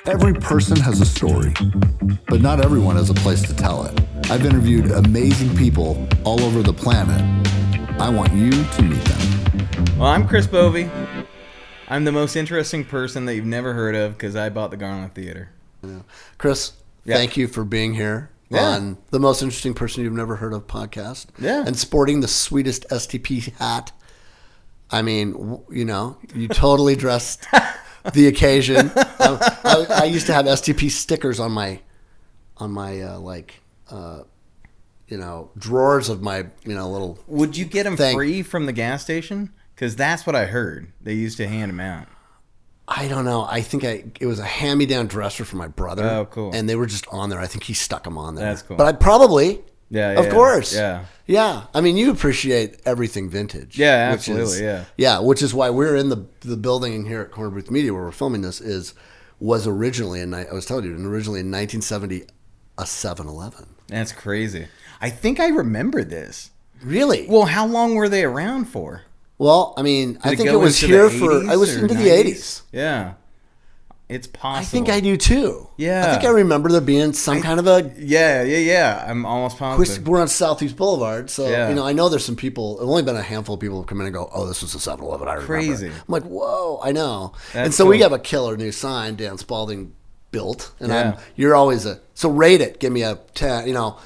Every person has a story, but not everyone has a place to tell it. I've interviewed amazing people all over the planet. I want you to meet them. Well, I'm Chris Bovey. I'm the most interesting person that you've never heard of because I bought the Garland Theater. Yeah. Chris, thank you for being here on the most interesting person you've never heard of podcast. Yeah. And sporting the sweetest STP hat. I mean, you know, you totally dressed the occasion. I used to have STP stickers on my drawers of my, little. Would you get them free from the gas station? Because that's what I heard. They used to hand them out. I don't know. I think it was a hand-me-down dresser for my brother. Oh, cool. And they were just on there. I think he stuck them on there. That's cool. But I probably, of course. Yeah. Yeah. I mean, you appreciate everything vintage. Yeah, absolutely. Yeah, which is why we're in the building here at Corner Booth Media where we're filming this was originally, and I was telling you, originally in 1970, a 7-Eleven. That's crazy. I think I remember this. Really? Well, how long were they around for? Well, I mean, I think it was here I was into the 80s. Yeah. It's possible. I think I do too. Yeah. I think I remember there being some kind of a... Yeah. I'm almost positive. We're on Southeast Boulevard, so, Yeah. I know there's some people, there's only been a handful of people who come in and go, oh, this was a 7-Eleven, I remember. Crazy. I'm like, whoa, I know. That's and so cool. we have a killer new sign Dan Spalding built, and Yeah. you're always so rate it, give me a 10, No,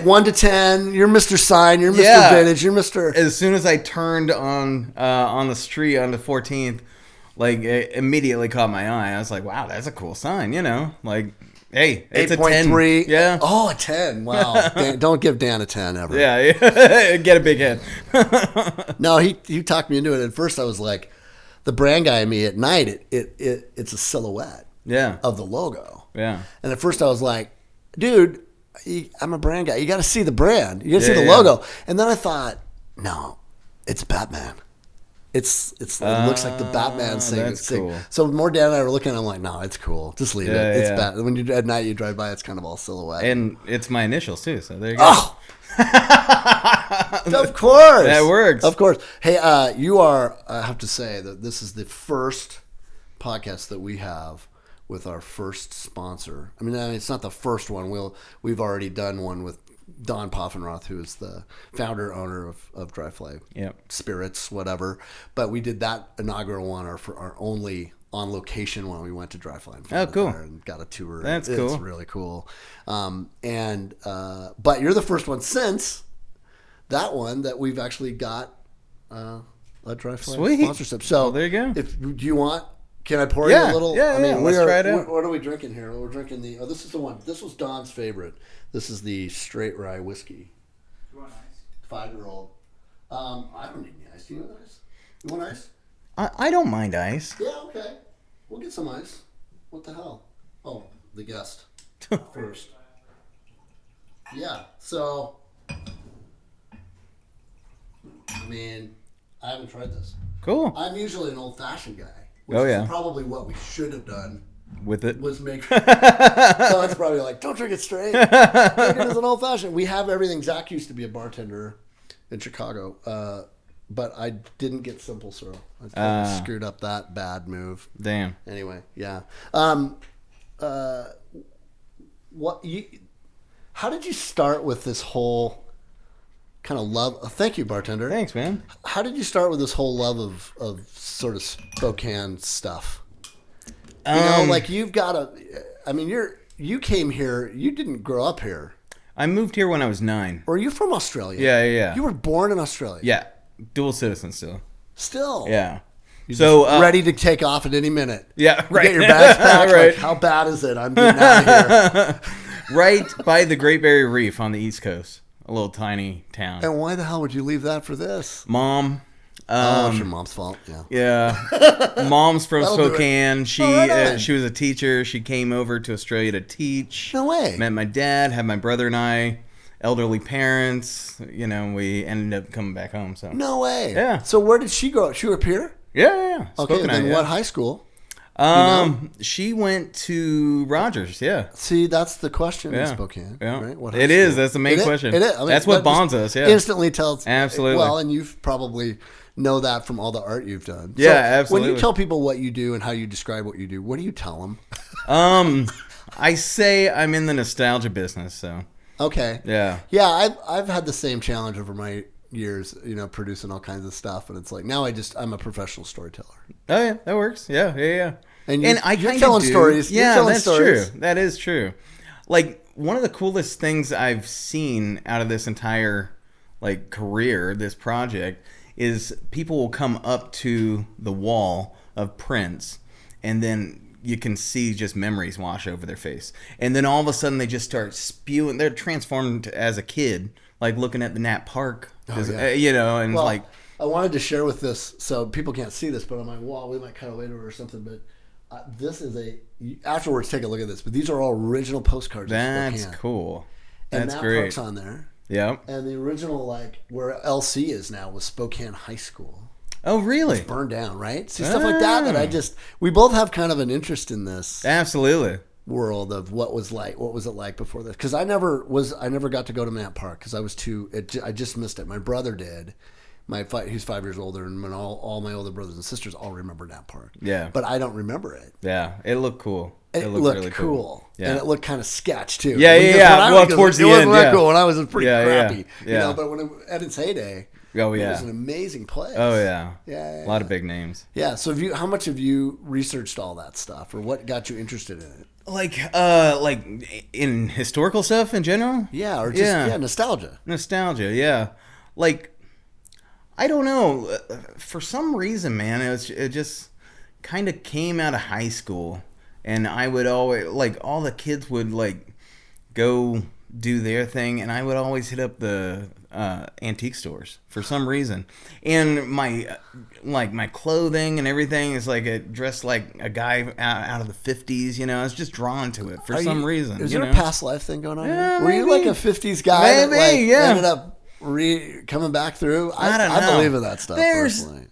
1 to 10, you're Mr. Sign, you're Mr. Yeah. Vintage, you're Mr. As soon as I turned on the street on the 14th, like it immediately caught my eye. I was like, "Wow, that's a cool sign," Like, hey, it's 8.3. a 10. Yeah. Oh, a 10. Wow. Dan, don't give Dan a 10 ever. Yeah. Get a big head. No, he talked me into it. At first, I was like, the brand guy in me at night, it's a silhouette of the logo. Yeah. And at first, I was like, dude, I'm a brand guy. You got to see the brand. You got to see the logo. And then I thought, no, it's Batman. It looks like the Batman thing. That's cool. So more Dan and I were looking, I'm like, no, it's cool. Just leave it. It's yeah. Batman. When at night you drive by, it's kind of all silhouette. And it's my initials too, so there you go. Oh! Of course. That works. Of course. Hey, you are, I have to say that this is the first podcast that we have with our first sponsor. I mean, it's not the first one. We've already done one with Don Poffenroth, who is the founder, owner of Dry Fly Spirits, whatever. But we did that inaugural one for our only on location one. We went to Dry Fly and got a tour. That's cool. It's really cool. But you're the first one since that one that we've actually got a Dry Fly sponsorship. So well, there you go. Do you want? Can I pour you a little? Yeah, I mean, let's try it out. What are we drinking here? We're drinking this is the one. This was Don's favorite. This is the straight rye whiskey. You want ice? 5-year-old. I don't need any ice. Do you want ice? You want ice? I don't mind ice. Yeah, okay. We'll get some ice. What the hell? Oh, the guest first. Yeah, so, I mean, I haven't tried this. Cool. I'm usually an old-fashioned guy. Which is probably what we should have done. With it? Was make so it's probably like, don't drink it straight. Drink it as an old fashioned. We have everything. Zach used to be a bartender in Chicago, but I didn't get simple syrup. I screwed up that bad move. Damn. Anyway, yeah. How did you start with this whole kind of love? Thank you, bartender. Thanks, man. How did you start with this whole love of sort of Spokane stuff? You've got you came here, you didn't grow up here. I moved here when I was 9. Or are you from Australia? Yeah. You were born in Australia? Yeah. Dual citizen still. Still? Yeah. You're ready to take off at any minute. Yeah, right. You get your bags packed. Right. Like, how bad is it? I'm getting out of here. Right by the Great Barrier Reef on the East Coast. A little tiny town. And why the hell would you leave that for this? Mom. It's your mom's fault. Yeah. Yeah. Mom's from Spokane. She right she was a teacher. She came over to Australia to teach. No way. Met my dad, had my brother and I, elderly parents. We ended up coming back home. So no way. Yeah. So where did she grow up? She grew up here? Yeah. Okay, Spokane, then what high school? She went to Rogers. Yeah. See, that's the question in Yeah. Spokane, Yeah. right? What It high is. school? That's the main question. It is. I mean, that's what that bonds just us. Yeah. Instantly tells. Absolutely. Well, and you've probably know that from all the art you've done. Yeah, So absolutely. When you tell people what you do and how you describe what you do, what do you tell them? I say I'm in the nostalgia business. So. Okay. Yeah. Yeah, I've had the same challenge over my years, producing all kinds of stuff, and it's like now I'm a professional storyteller. Oh yeah, that works. Yeah. And you're telling stories. Yeah, you're telling that's stories. true. That is true. Like one of the coolest things I've seen out of this entire career, this project, is people will come up to the wall of prints, and then you can see just memories wash over their face, and then all of a sudden they just start spewing. They're transformed as a kid, like looking at the Nat Park, and Well, like. I wanted to share with this, so people can't see this, but on my wall, we might cut away to it or something, but this is afterwards take a look at this, but these are all original postcards. That's cool. And That's Nat great. Park's on there. Yep. And the original, where LC is now, was Spokane High School. Oh, really? It's burned down, right? See, stuff like that we both have kind of an interest in this. Absolutely. World of what was it like before this? Because I never got to go to Nat Park because I was I just missed it. My brother did. He's 5 years older, and all my older brothers and sisters all remember Nat Park. Yeah. But I don't remember it. Yeah, it looked cool. It looked really cool. Yeah. And it looked kind of sketch too. Yeah. Well, towards the end, it wasn't that cool. When I was pretty crappy. Yeah. But when at its heyday, oh yeah, it was an amazing place. Oh yeah. Yeah. A lot of big names. Yeah. So how much have you researched all that stuff, or what got you interested in it? Like in historical stuff in general? Yeah, or just nostalgia. Nostalgia, yeah. I don't know. For some reason, man, it just kind of came out of high school, and I would always all the kids would go do their thing, and I would always hit up the antique stores for some reason. And my clothing and everything is dressed like a guy out of the 50s. I was just drawn to it for some reason. Is there a past life thing going on here? Were maybe. you like a 50s guy Maybe, that ended up coming back through? I don't know. I believe in that stuff personally.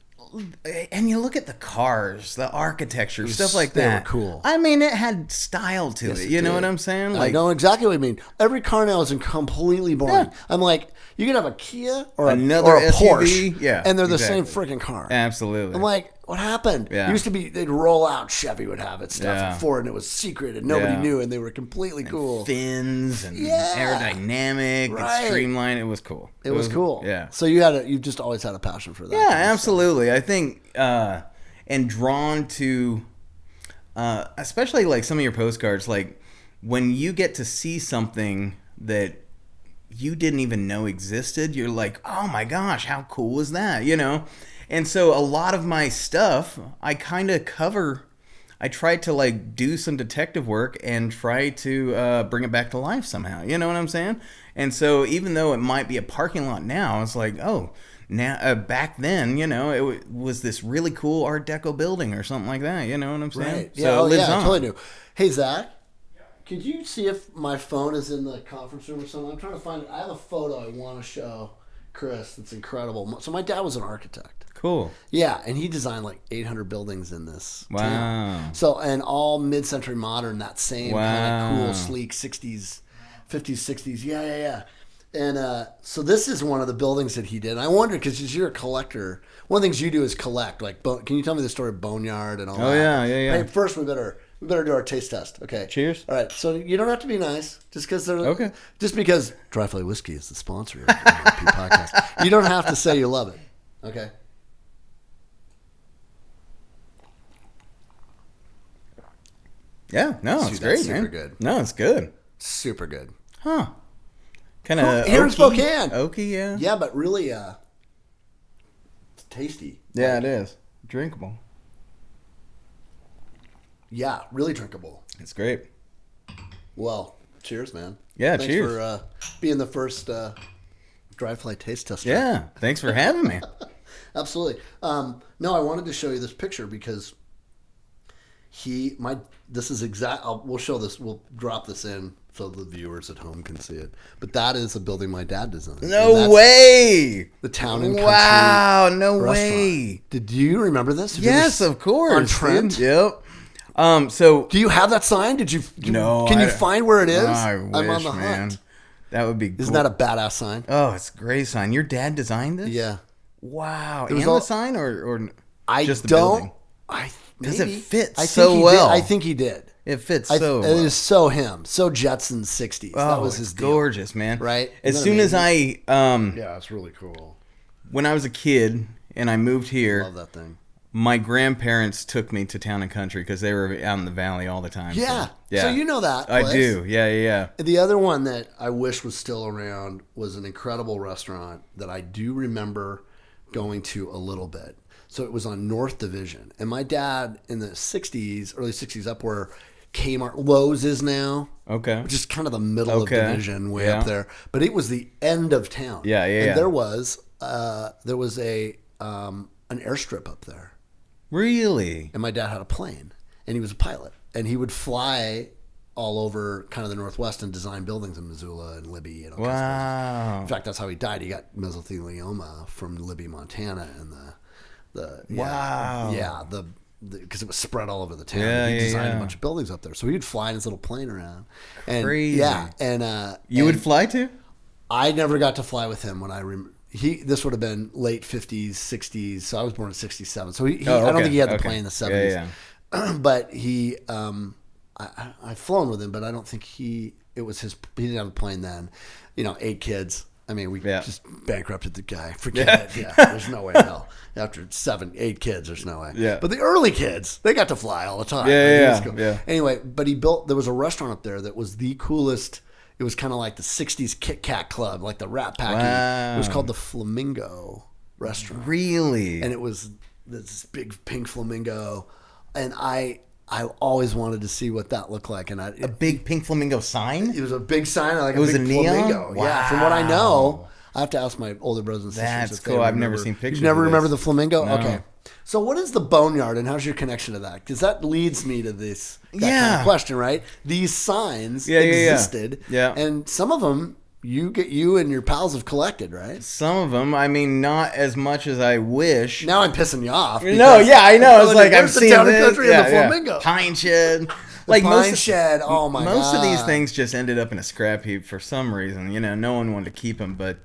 And you look at the cars, the architecture, stuff like that. They were cool. I mean, it had style to it. You know what I'm saying? I know exactly what you mean. Every car now is completely boring. Yeah. I'm like, you can have a Kia or another or a SUV, Porsche, and they're the same freaking car. Absolutely. I'm like, what happened? Yeah. It used to be they'd roll out. Chevy would have it stuff, and Ford, and it was secret, and nobody knew, and they were completely cool. Fins and aerodynamic and streamlined. It was cool. It was cool. Yeah. So you just always had a passion for that. Yeah, absolutely. I think and drawn to especially some of your postcards, when you get to see something that you didn't even know existed, you're like, oh my gosh, how cool is that? And so a lot of my stuff, I kind of cover. I tried to do some detective work and try to bring it back to life somehow. You know what I'm saying? And so even though it might be a parking lot now, it's now back then, it was this really cool Art Deco building or something like that. You know what I'm saying? Right. So it lives on. I totally do. Hey Zach, could you see if my phone is in the conference room or something? I'm trying to find it. I have a photo I want to show Chris. That's incredible. So my dad was an architect. Cool. Yeah, and he designed 800 buildings in this Wow. town. So, and all mid-century modern, that same kind of cool, sleek 60s, 50s, 60s. Yeah. And so this is one of the buildings that he did. And I wonder, because you're a collector, one of the things you do is collect. Can you tell me the story of Boneyard and all that? Oh, yeah. Hey, first, we better do our taste test. Okay. Cheers. All right. So you don't have to be nice just because they're okay. Just because Dry Fly Whiskey is the sponsor of the M.I.P podcast. You don't have to say you love it. Okay. Yeah, no, it's great, man. Super good. No, it's good. Super good. Huh. Kind of here in Spokane. Oaky, yeah. Yeah, but really tasty. Yeah, it is. Drinkable. Yeah, really drinkable. It's great. Well, cheers, man. Yeah, Thanks cheers. for being the first Dry Fly taste tester. Yeah, thanks for having me. Absolutely. No, I wanted to show you this picture because this is exact. We'll show this. We'll drop this in so the viewers at home can see it. But that is a building my dad designed. No way! The Town and Country. Wow, no restaurant. way! Did you remember this? Yes, of course. On Trent? Dude. Yep. So do you have that sign? No. Can you find where it is? I wish, I'm on the hunt. man. That would be. Isn't that a badass sign? Oh, it's a great sign. Your dad designed this? Yeah. Wow. And the sign or I just the don't. building? Because it fits so well. I think he did. It fits so well. It is so him. So Jetsons 60s. Oh, that was his deal. gorgeous, man. Right? As soon as I yeah, it's really cool. when I was a kid and I moved here, Love that thing. my grandparents took me to Town and Country because they were out in the valley all the time. Yeah. So, yeah. So you know that I place. do. Yeah. The other one that I wish was still around was an incredible restaurant that I do remember going to a little bit. So it was on North Division. And my dad in the 60s, early 60s, up where Kmart, Lowe's is now. Okay. Which is kind of the middle of Division, way up there. But it was the end of town. Yeah. And there was an airstrip up there. Really? And my dad had a plane, and he was a pilot, and he would fly all over kind of the Northwest and design buildings in Missoula and Libby. And all kinds of places. In fact, that's how he died. He got mesothelioma from Libby, Montana, and because it was spread all over the town. He designed a bunch of buildings up there, so he'd fly in his little plane around. And, crazy. Yeah, and you would fly too? I never got to fly with him when I remember. This would have been late 50s, 60s. So I was born in 67. So I don't think he had the plane in the 70s. Yeah. But he, I've flown with him, but I don't think he didn't have a plane then. 8 kids. I mean, we just bankrupted the guy. Forget it. Yeah, there's no way in hell. After 7, 8 kids, there's no way. Yeah. But the early kids, they got to fly all the time. Yeah. Anyway, but there was a restaurant up there that was the coolest. It was kind of like the 60s Kit Kat Club, like the Rat Pack. Wow. It was called the Flamingo Restaurant. Really? And it was this big pink flamingo. And I always wanted to see what that looked like. And a big pink flamingo sign? It was a big sign, like it was big a neon? flamingo. Wow. Yeah, from what I know. I have to ask my older brothers and sisters. That's cool. I've never seen pictures. You never of this. remember the flamingo? No. Okay. So what is the Boneyard, and how's your connection to that? Because that leads me to that kind of question, right? These signs existed, and some of them you and your pals have collected, right? Some of them, I mean, not as much as I wish. Now I'm pissing you off. No, yeah, I know. It's like I've seen Town and Country and the flamingo, Pine Shed. Pine Shed. Oh my god! Most of these things just ended up in a scrap heap for some reason. No one wanted to keep them, but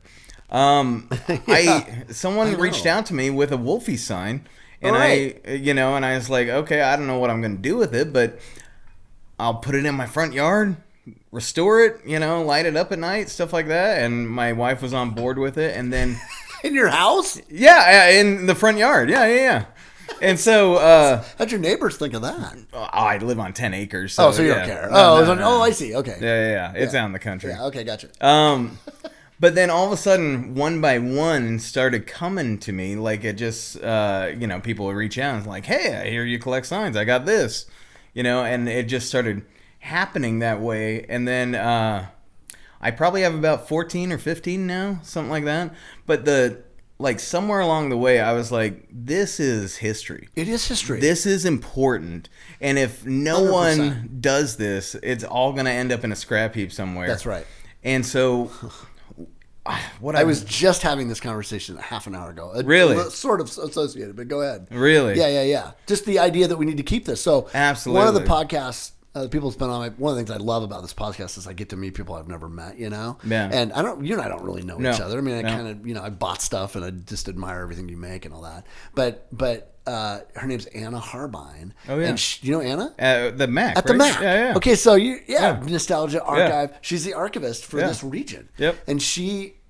someone reached out to me with a Wolfie sign. And and I was like, okay, I don't know what I'm going to do with it, but I'll put it in my front yard, restore it, light it up at night, stuff like that. And my wife was on board with it. And then in your house? Yeah, in the front yard. Yeah. And so, how'd your neighbors think of that? I live on 10 acres. So you don't care. I see. Okay. Yeah. It's out in the country. Yeah. Okay. Gotcha. But then all of a sudden, one by one started coming to me. Like it just, people would reach out and like, hey, I hear you collect signs. I got this, and it just started happening that way. And then I probably have about 14 or 15 now, something like that. But somewhere along the way, I was like, this is history. It is history. This is important. And if no 100%. One does this, it's all going to end up in a scrap heap somewhere. That's right. And so... I was just having this conversation half an hour ago. Really? Sort of associated, but go ahead. Really? Yeah. Just the idea that we need to keep this. So absolutely. One of the podcasts people have been on, one of the things I love about this podcast is I get to meet people I've never met, Yeah. And you and I don't really know each other. I mean, I kind of, I bought stuff and I just admire everything you make and all that. But her name's Anna Harbine. Oh yeah. And you know Anna? The MAC. At the MAC. Yeah. Okay, so Nostalgia Archive. Yeah. She's the archivist for this region. Yep. And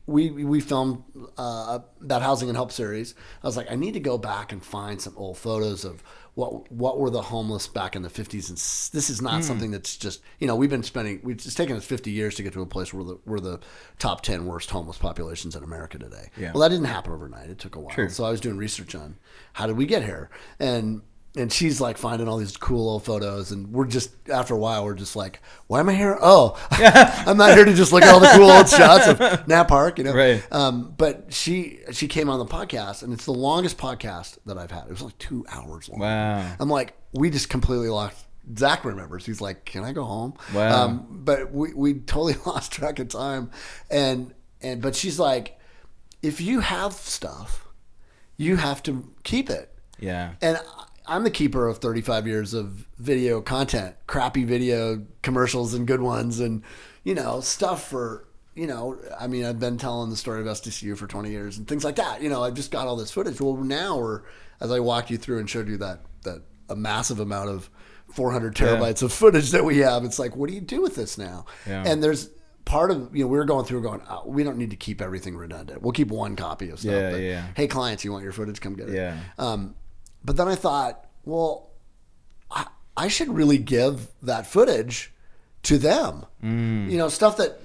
we filmed that Housing and Help series. I was like, I need to go back and find some old photos of what were the homeless back in the 50s, and this is not something that's just it's taken us 50 years to get to a place where we're the top 10 worst homeless populations in America today. Yeah. Well, that didn't happen overnight. It took a while. True. So I was doing research on how did we get here, and she's like finding all these cool old photos, and we're just, after a while, we're just like, why am I here? Oh, I'm not here to just look at all the cool old shots of Nat Park, Right. But she came on the podcast, and it's the longest podcast that I've had. It was like 2 hours long. Wow. I'm like, we just completely lost. Zach remembers. He's like, can I go home? Wow. But we totally lost track of time, but she's like, if you have stuff, you have to keep it. Yeah. I'm the keeper of 35 years of video content, crappy video commercials and good ones, and stuff for. I mean, I've been telling the story of SDCU for 20 years and things like that. I've just got all this footage. Well, now as I walked you through and showed you that a massive amount of 400 terabytes of footage that we have, it's like, what do you do with this now? Yeah. And there's part of, we were going through going, oh, we don't need to keep everything redundant. We'll keep one copy of stuff. But, hey, clients, you want your footage? Come get it. Yeah. But then I thought, well, I should really give that footage to them. Stuff that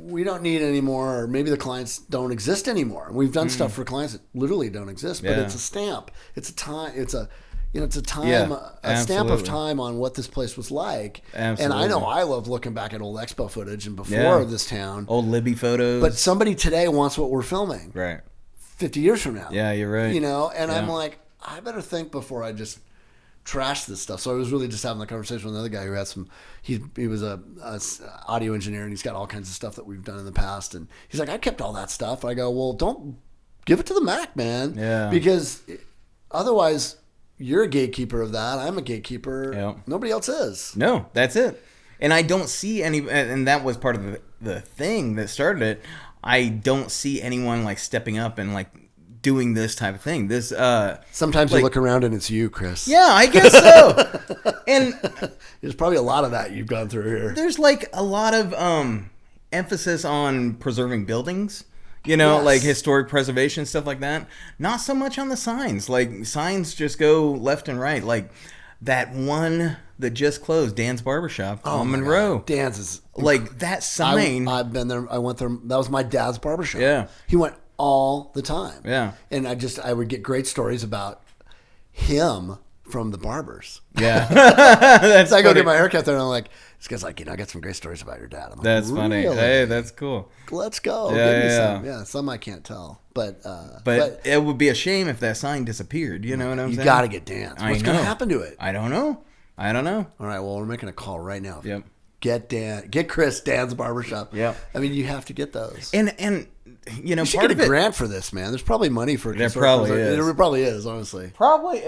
we don't need anymore, or maybe the clients don't exist anymore. We've done stuff for clients that literally don't exist, but it's a stamp. It's a time. It's a time, a stamp of time on what this place was like. Absolutely. And I know I love looking back at old expo footage and before this town, old Libby photos. But somebody today wants what we're filming, right? 50 years from now. Yeah, you're right. And I'm like, I better think before I just trash this stuff. So I was really just having a conversation with another guy who had some. He was a audio engineer, and he's got all kinds of stuff that we've done in the past. And he's like, I kept all that stuff. I go, well, don't give it to the Mac, man. Yeah. Because otherwise, you're a gatekeeper of that. I'm a gatekeeper. Yep. Nobody else is. No, that's it. And I don't see any. And that was part of the thing that started it. I don't see anyone like stepping up and like doing this type of thing. This sometimes you look around and it's you, Chris. Yeah, I guess so. And there's probably a lot of that you've gone through here. There's like a lot of emphasis on preserving buildings, like historic preservation, stuff like that. Not so much on the signs. Like signs just go left and right. Like that one that just closed, Dan's Barbershop on Monroe. Dan's is like that sign. I've been there. I went there. That was my dad's barbershop. Yeah. He went all the time. Yeah. And I would get great stories about him from the barbers. Yeah. That's I go get my haircut there and I'm like, this guy's like, I got some great stories about your dad. I'm like, that's funny. Really? Hey, that's cool. Let's go. Yeah, Give me some. Yeah, some I can't tell. But it would be a shame if that sign disappeared. You know what I'm saying? You got to get Dan's. What's going to happen to it? I don't know. All right, well, we're making a call right now. Yep. Get Chris Dan's Barbershop. Yep. I mean, you have to get those. And you should get a grant for this, man. There's probably money for it. There probably is. There probably is, honestly. Probably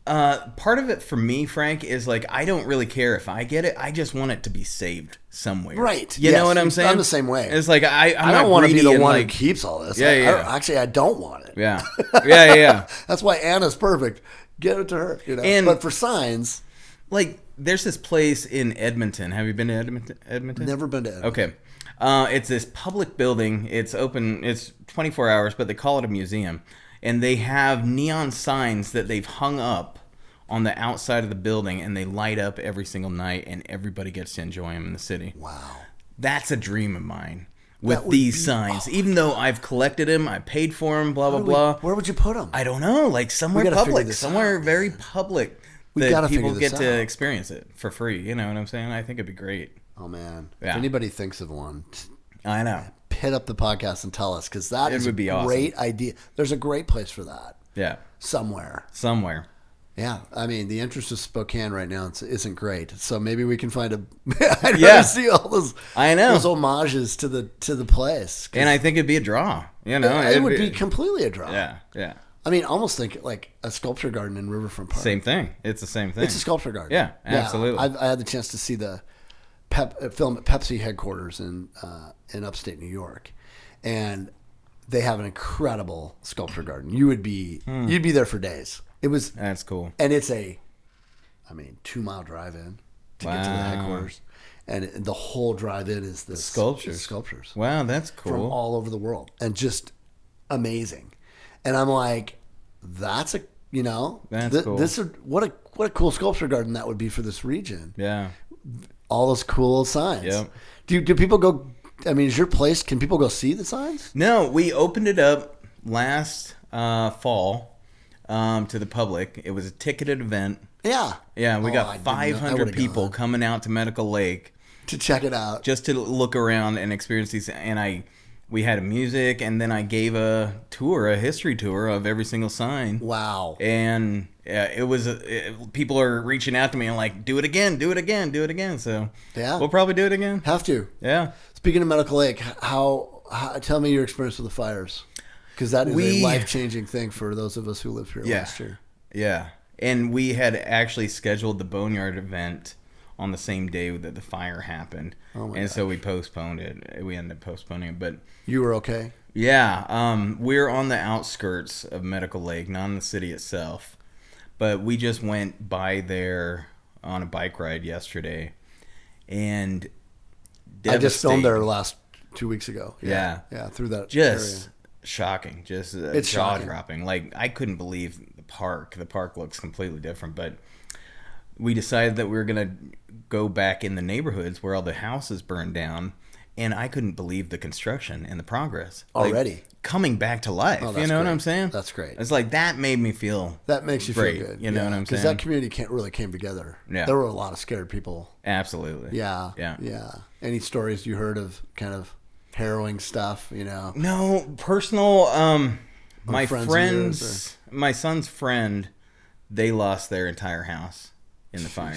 part of it for me, Frank, is like I don't really care if I get it. I just want it to be saved somewhere. Right. You know what I'm saying? I'm the same way. It's like I don't want to be the one who keeps all this. Yeah. I don't want it. Yeah. Yeah. That's why Anna's perfect. Get it to her. But for signs, like there's this place in Edmonton. Have you been to Edmonton? Never been to Edmonton. Okay. It's this public building. It's open. It's 24 hours, but they call it a museum. And they have neon signs that they've hung up on the outside of the building, and they light up every single night, and everybody gets to enjoy them in the city. Wow. That's a dream of mine with these signs. Even though I've collected them, I paid for them, blah, blah, blah. Where would you put them? I don't know. Like somewhere public. Somewhere very public that people get to experience it for free. You know what I'm saying? I think it'd be great. Oh, man. Yeah. If anybody thinks of one, I know. Hit up the podcast and tell us, because that is a great idea. There's a great place for that. Yeah. Somewhere. Yeah. I mean, the interest of Spokane right now isn't great. So maybe we can find I see all those homages to the place. And I think it'd be a draw. It would be completely a draw. Yeah. I mean, almost think like a sculpture garden in Riverfront Park. Same thing. It's the same thing. It's a sculpture garden. Yeah, absolutely. I had the chance to see the film at Pepsi headquarters in upstate New York, and they have an incredible sculpture garden. You'd be there for days. That's cool. And it's 2-mile drive in to get to the headquarters, and the whole drive in is this sculptures. Wow, that's cool. From all over the world, and just amazing. And I'm like, that's cool. What a cool sculpture garden that would be for this region. Yeah. All those cool signs. Yep. Do people go? I mean, is your place? Can people go see the signs? No, we opened it up last fall to the public. It was a ticketed event. Yeah. Yeah, we got 500 people coming out to Medical Lake to check it out, just to look around and experience these. And we had music, and then I gave a history tour of every single sign. Wow. And it was people are reaching out to me and like, do it again. So yeah, we'll probably do it again. Have to. Yeah. Speaking of Medical Lake, how tell me your experience with the fires, because that is a life-changing thing for those of us who lived here last year. Yeah. And we had actually scheduled the Boneyard event on the same day that the fire happened. So we postponed it. We ended up postponing it. But you were okay? Yeah. We're on the outskirts of Medical Lake, not in the city itself. But we just went by there on a bike ride yesterday. And I just filmed there last 2 weeks ago. Yeah. Yeah, through that just area. Shocking. Just it's jaw-dropping. Like, I couldn't believe the park. The park looks completely different. But we decided that we were going to go back in the neighborhoods where all the houses burned down. And I couldn't believe the construction and the progress. Already. Like, coming back to life. You know what I'm saying? That's great. It's like, that made me feel That makes you great, feel good. You know what I'm saying? Because that community really came together. Yeah. There were a lot of scared people. Absolutely. Yeah. Yeah. Yeah. Any stories you heard of kind of harrowing stuff, you know? No, personal. My friends, my son's friend, they lost their entire house in the fire.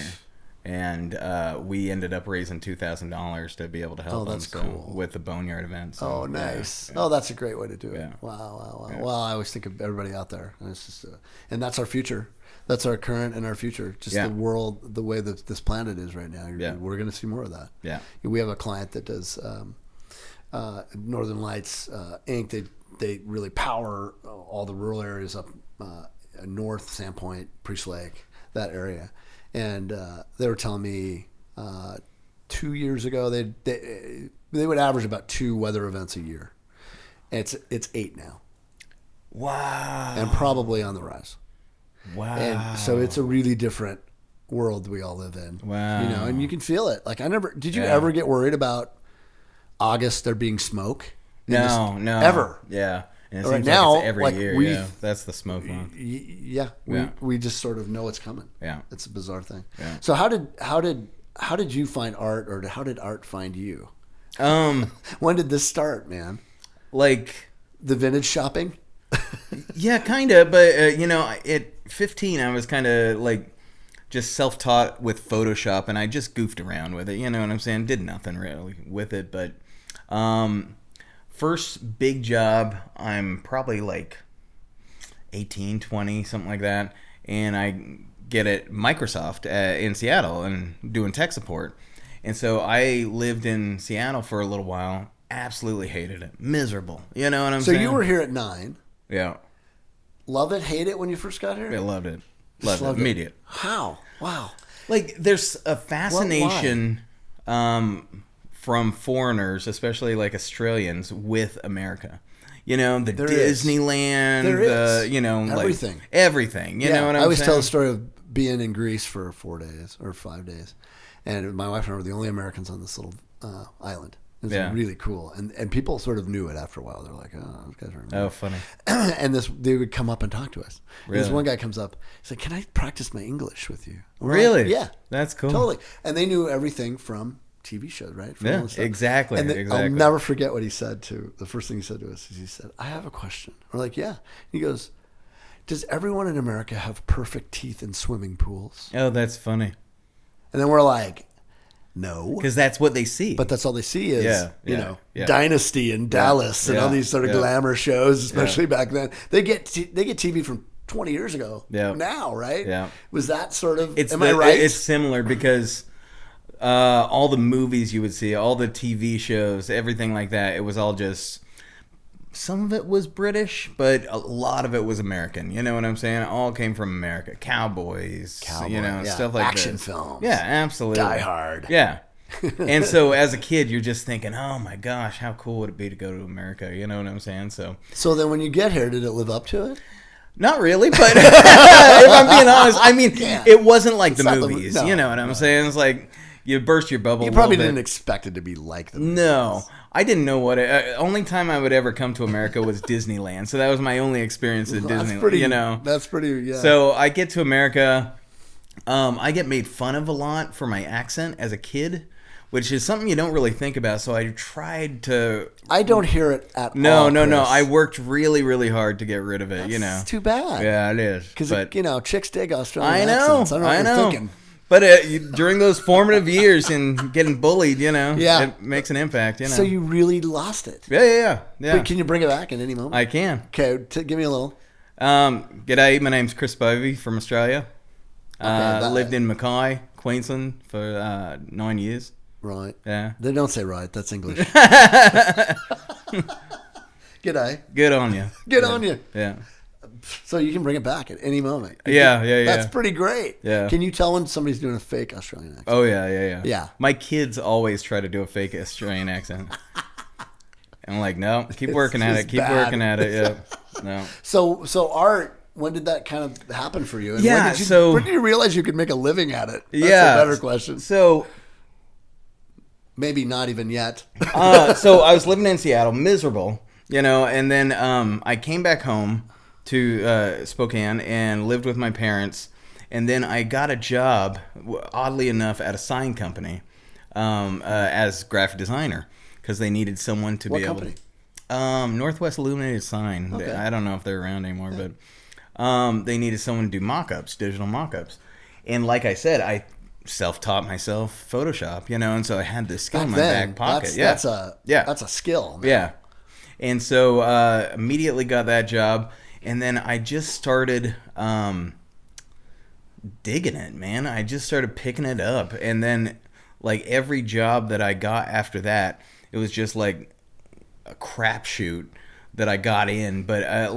And we ended up raising $2,000 to be able to help them cool. with the Boneyard event. So, Nice. Yeah. Oh, that's a great way to do it. Yeah. Wow. Yeah. Well, I always think of everybody out there. And it's just, and that's our future. That's our current and our future. Just the world, the way that this planet is right now. We're going to see more of that. Yeah. We have a client that does Northern Lights Inc. They really power all the rural areas up north, Sandpoint, Priest Lake, that area. And they were telling me 2 years ago they would average about 2 weather events a year. And it's 8 now. Wow. And probably on the rise. Wow. And so it's a really different world we all live in. Wow. You know, and you can feel it. Like did you ever get worried about August there being smoke? No. Ever. Yeah. And it right seems now, like it's every like year. That's the smoke month. We just sort of know it's coming. Yeah. It's a bizarre thing. Yeah. So how did you find art, or how did art find you? When did this start, man? Like the vintage shopping? Yeah, kind of. But at 15, I was kind of like just self-taught with Photoshop, and I just goofed around with it. You know what I'm saying? Did nothing really with it, but first big job, I'm probably like 18, 20, something like that, and I get at Microsoft in Seattle and doing tech support. And so I lived in Seattle for a little while. Absolutely hated it. Miserable. You know what I'm saying? So you were here at 9. Yeah. Love it, hate it when you first got here? I loved it. Loved it. Immediate. How? Wow. Like, there's a fascination from foreigners, especially like Australians, with America. You know, the Disneyland, everything. Like everything. You know what I'm saying? I always tell the story of being in Greece for 4 days or 5 days. And my wife and I were the only Americans on this little island. It was really cool. And people sort of knew it after a while. They're like, oh, those guys are American. Oh, funny. And they would come up and talk to us. Really? This one guy comes up. He's like, can I practice my English with you? Really? Like, yeah. That's cool. Totally. And they knew everything from TV shows, right? From Yeah, exactly. And I'll never forget what he said the first thing he said to us is he said, I have a question. We're like, yeah. He goes, does everyone in America have perfect teeth in swimming pools? Oh, that's funny. And then we're like, no. Because that's what they see. But that's all they see is, Yeah. Dynasty and Dallas and all these sort of glamour shows, especially back then. They get TV from 20 years ago now, right? Yeah. Was that sort of, am I right? It's similar because all the movies you would see, all the TV shows, everything like that, it was all just, some of it was British, but a lot of it was American. You know what I'm saying? It all came from America. Cowboys, stuff like action this. films. Yeah, absolutely. Die Hard. Yeah. And so as a kid, you're just thinking, oh my gosh, how cool would it be to go to America? You know what I'm saying? So then when you get here, did it live up to it? Not really, but if I'm being honest, I mean, it wasn't like the movies. You know what I'm saying? It's like you burst your bubble. You probably didn't expect it to be like the movies. No, I didn't know what only time I would ever come to America was Disneyland. So that was my only experience at Disneyland. That's pretty, yeah. So I get to America. I get made fun of a lot for my accent as a kid, which is something you don't really think about. So I tried to. I don't hear it at all. No. I worked really, really hard to get rid of it. It's too bad. Yeah, it is. Because chicks dig Australian accents. I know. What you're thinking. But during those formative years and getting bullied, it makes an impact. So you really lost it. Yeah. But can you bring it back at any moment? I can. Okay, give me a little. G'day, my name's Chris Bovey from Australia. Lived in Mackay, Queensland for 9 years. Right. Yeah. They don't say right. That's English. G'day. Good on you. Good on you. Yeah. So you can bring it back at any moment. Yeah. That's pretty great. Yeah. Can you tell when somebody's doing a fake Australian accent? Oh, yeah. Yeah. My kids always try to do a fake Australian accent. I'm like, no, keep working at it. Keep working at it. Yeah. No. So art, when did that kind of happen for you? And Yeah. when did you realize you could make a living at it? That's a better question. So maybe not even yet. So I was living in Seattle, miserable, and then I came back home to Spokane and lived with my parents, and then I got a job, oddly enough, at a sign company as graphic designer because they needed someone to What be company? able. Northwest Illuminated Sign. Okay. I don't know if they're around anymore, but they needed someone to do mock-ups, digital mock-ups, and like I said, I self-taught myself Photoshop, and so I had this skill in my back pocket. That's a skill, man. Yeah. And so immediately got that job, and then I just started digging it, man. I just started picking it up, and then like every job that I got after that, it was just like a crapshoot that I got in. But I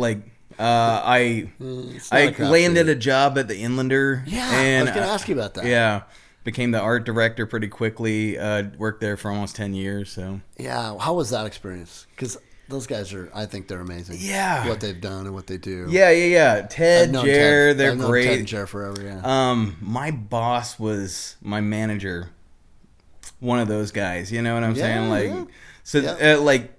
landed a job at the Inlander. Yeah, and I was going to ask you about that. Yeah. Became the art director pretty quickly. Worked there for almost 10 years. So yeah, how was that experience? Because those guys I think they're amazing. Yeah, what they've done and what they do. Yeah. Ted, Jer, they're great. Ted and Jer forever. Yeah. My boss was my manager. One of those guys. You know what I'm saying? Like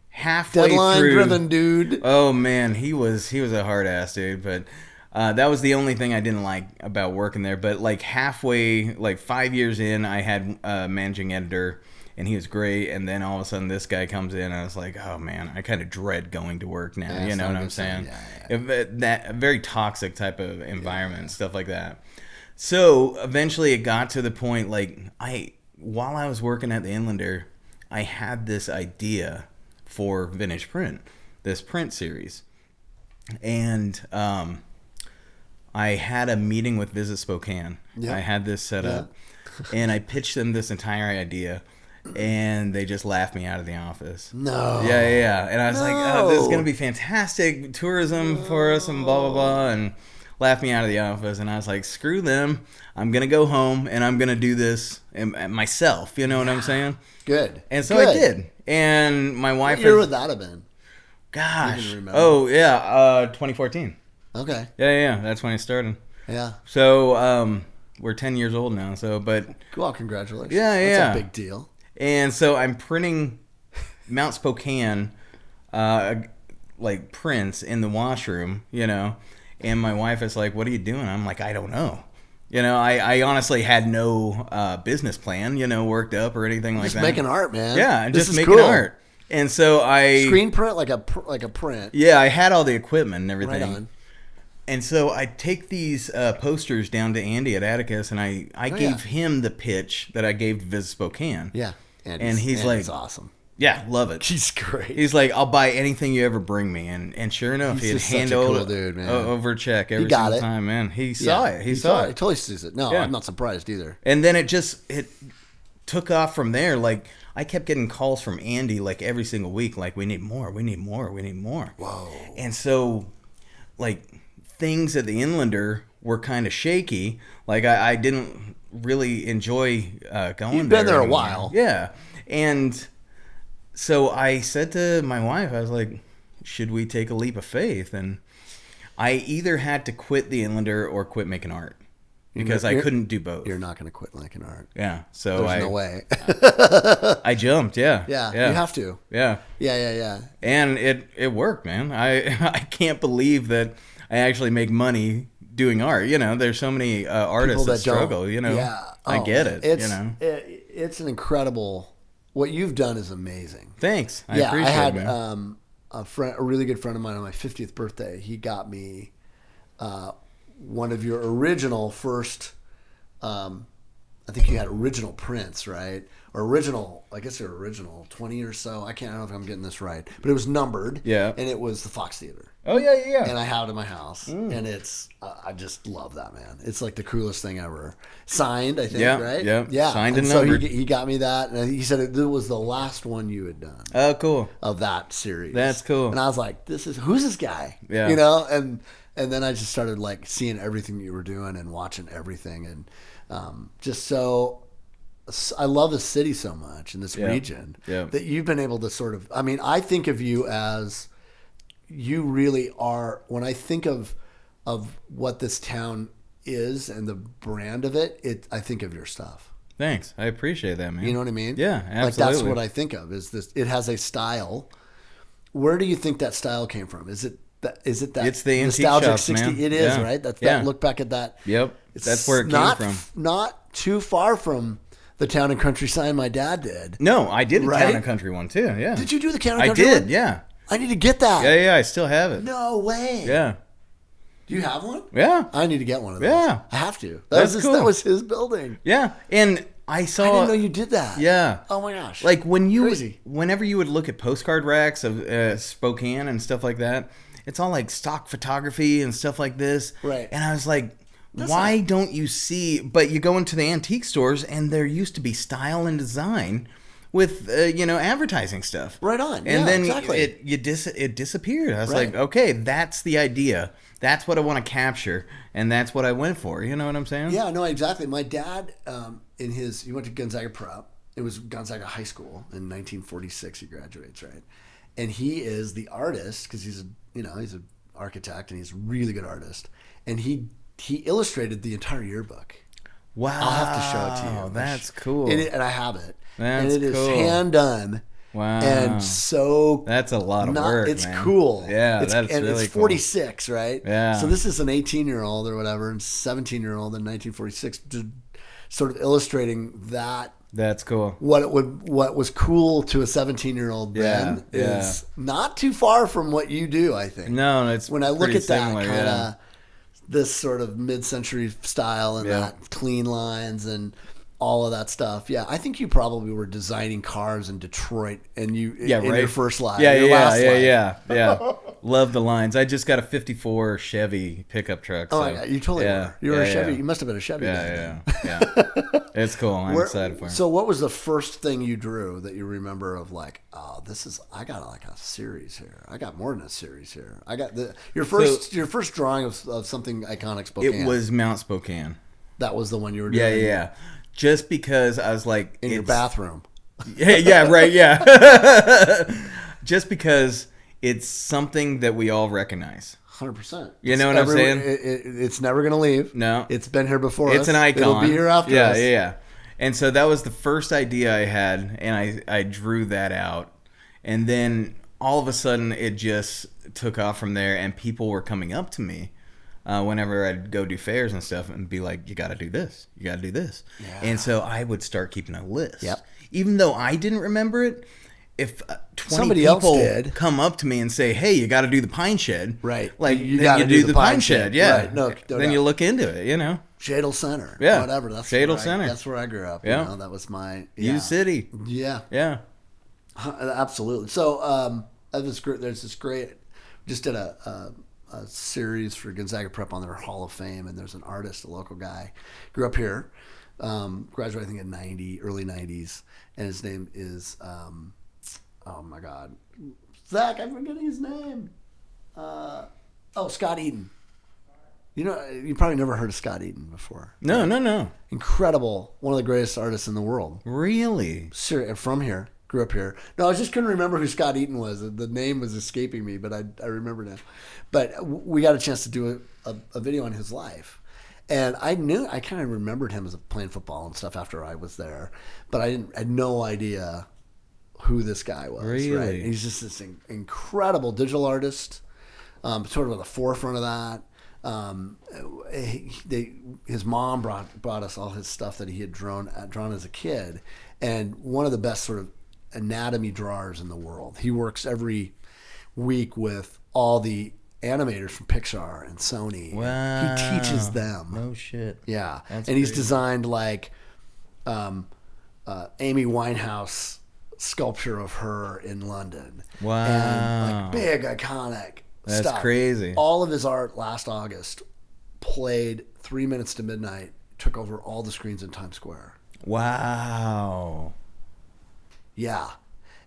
halfway deadline through, driven dude. Oh man, he was a hard ass dude, but. That was the only thing I didn't like about working there. But like halfway, like 5 years in, I had a managing editor, and he was great. And then all of a sudden, this guy comes in, and I was like, oh man, I kind of dread going to work now. You know what I'm saying? That very toxic type of environment, stuff like that. So eventually, it got to the point like while I was working at the Inlander, I had this idea for Vintage Print, this print series, and I had a meeting with Visit Spokane. Yep. I had this set up, and I pitched them this entire idea, and they just laughed me out of the office. No. Yeah. And I was like, oh, this is going to be fantastic tourism for us and blah, blah, blah, and laughed me out of the office. And I was like, screw them. I'm going to go home, and I'm going to do this myself. You know what I'm saying? Good. And so I did. And my wife... What year would that have been? Gosh. 2014. Okay. Yeah. That's when I started. Yeah. So we're 10 years old now. Well, congratulations. Yeah. That's a big deal. And so I'm printing Mount Spokane, like prints in the washroom, And my wife is like, "What are you doing?" I'm like, "I don't know." I honestly had no business plan, worked up or anything like that. Just making art, man. Yeah, and just making art. And so I screen print like a print. Yeah, I had all the equipment and everything. Right on. And so I take these posters down to Andy at Atticus, and I gave him the pitch that I gave to Visit Spokane. Yeah. And he's like, "It's awesome. Yeah, love it. He's great. He's like, I'll buy anything you ever bring me." And sure enough, he'd hand over a check every single time, man. He saw it. He saw it. He totally sees it. No, I'm not surprised either. And then it took off from there. Like, I kept getting calls from Andy like every single week, like, we need more. Whoa. And so, like, things at the Inlander were kind of shaky. Like, I didn't really enjoy going there. You've been there a while. Yeah. And so I said to my wife, I was like, should we take a leap of faith? And I either had to quit the Inlander or quit making art because I couldn't do both. You're not going to quit making art. Yeah. So there's no way. I jumped. Yeah. Yeah. You have to. Yeah. Yeah. And it worked, man. I can't believe that I actually make money doing art. There's so many artists that struggle. Yeah. I get it. It's an incredible. What you've done is amazing. Thanks. I appreciate it. I had a really good friend of mine on my 50th birthday. He got me one of your original first I think you had original prints, right? Or original, I guess they're original, 20 or so. I don't know if I'm getting this right. But it was numbered. Yeah. And it was the Fox Theater. Oh, yeah. And I have it in my house. And it's, I just love that, man. It's like the coolest thing ever. Signed, I think, right? Yeah. Signed and so numbered. he got me that. And he said it was the last one you had done. Oh, cool. Of that series. That's cool. And I was like, who's this guy? Yeah. You know? And then I just started like seeing everything you were doing and watching everything. And just so... I love the city so much in this region that you've been able to sort of, I mean, I think of you as you really are, when I think of what this town is and the brand of it, I think of your stuff. Thanks. I appreciate that, man. You know what I mean? Yeah, absolutely. Like that's what I think of is this, it has a style. Where do you think that style came from? Is it that it's the nostalgic shops, 60? man. It is, right? That's that look back at that. Yep. That's where it came from. Not too far from the Town and Country sign my dad did. No, I did a Town and Country one too. Yeah. Did you do the Town and Country one? I did, yeah. I need to get that. Yeah, I still have it. No way. Yeah. Do you have one? Yeah. I need to get one of those. Yeah. I have to. That's cool. That was his building. Yeah. And I saw... I didn't know you did that. Yeah. Oh my gosh. Like Crazy. whenever you would look at postcard racks of Spokane and stuff like that, it's all like stock photography and stuff like this. Right. And I was like... Why don't you see? But you go into the antique stores, and there used to be style and design with advertising stuff. Right on. And then exactly. it disappeared. I was like, okay, that's the idea. That's what I want to capture, and that's what I went for. You know what I'm saying? Yeah. No. Exactly. My dad, he went to Gonzaga Prep. It was Gonzaga High School in 1946. He graduates, right? And he is the artist because he's an architect and he's a really good artist, and he illustrated the entire yearbook. Wow. I'll have to show it to you. That's cool. And I have it. That's and it cool. is hand done. Wow. And so... That's a lot of work, It's man. cool. Yeah, that's really cool. It's 46, right? Yeah. So this is an 18-year-old or whatever, and 17-year-old in 1946, sort of illustrating that. That's cool. What was cool to a 17-year-old then is not too far from what you do, I think. No, it's when I look at similar, that kind of this sort of mid-century style and that clean lines and all of that stuff. Yeah, I think you probably were designing cars in Detroit and in your first life. Yeah. Love the lines. I just got a 54 Chevy pickup truck. Oh, my God. You totally were. You were a Chevy. You must have been a Chevy guy. Yeah. It's cool. I'm excited for it. So what was the first thing you drew that you remember of like, I got like a series here. I got more than a series here. I got your first drawing of something iconic Spokane. It was Mount Spokane. That was the one you were doing? Yeah. Just because I was like... In your bathroom. Right. Just because it's something that we all recognize. 100%. You know what I'm saying? It's never going to leave. No. It's been here before It's us. an icon. It'll be here after us. Yeah. And so that was the first idea I had, and I drew that out. And then all of a sudden it just took off from there, and people were coming up to me whenever I'd go do fairs and stuff and be like, you got to do this. You got to do this. Yeah. And so I would start keeping a list. Yep. Even though I didn't remember it, if 20 Somebody people else did. come up to me and say, hey, you got to do the pine shed. Right. Like, you got to do the pine shed. Yeah. Right. No then you look into it, you know. Shadle Center. Yeah. Whatever. That's Shadle Center. That's where I grew up. Yeah. You know, that was my... U City. Yeah. Yeah. Absolutely. So there's this great... Just did a series for Gonzaga Prep on their Hall of Fame, and there's an artist, a local guy, grew up here, graduated I think in early 90s, and his name is... oh my God, Zach! I'm forgetting his name. Scott Eden. You know, you probably never heard of Scott Eden before. No. Incredible, one of the greatest artists in the world. Really? From here, grew up here. No, I just couldn't remember who Scott Eden was. The name was escaping me, but I remember now. But we got a chance to do a video on his life. And I kind of remembered him as playing football and stuff after I was there, but I had no idea who this guy was. Really? Right? He's just this incredible digital artist, sort of at the forefront of that. His mom brought us all his stuff that he had drawn as a kid, and one of the best sort of anatomy drawers in the world. He works every week with all the animators from Pixar and Sony. Wow. He teaches them. No shit. Yeah. That's and he's crazy. designed like Amy Winehouse sculpture of her in London. Wow. And like big, iconic That's stuff. crazy. All of his art last August played 3 minutes to midnight, took over all the screens in Times Square. Wow. Yeah.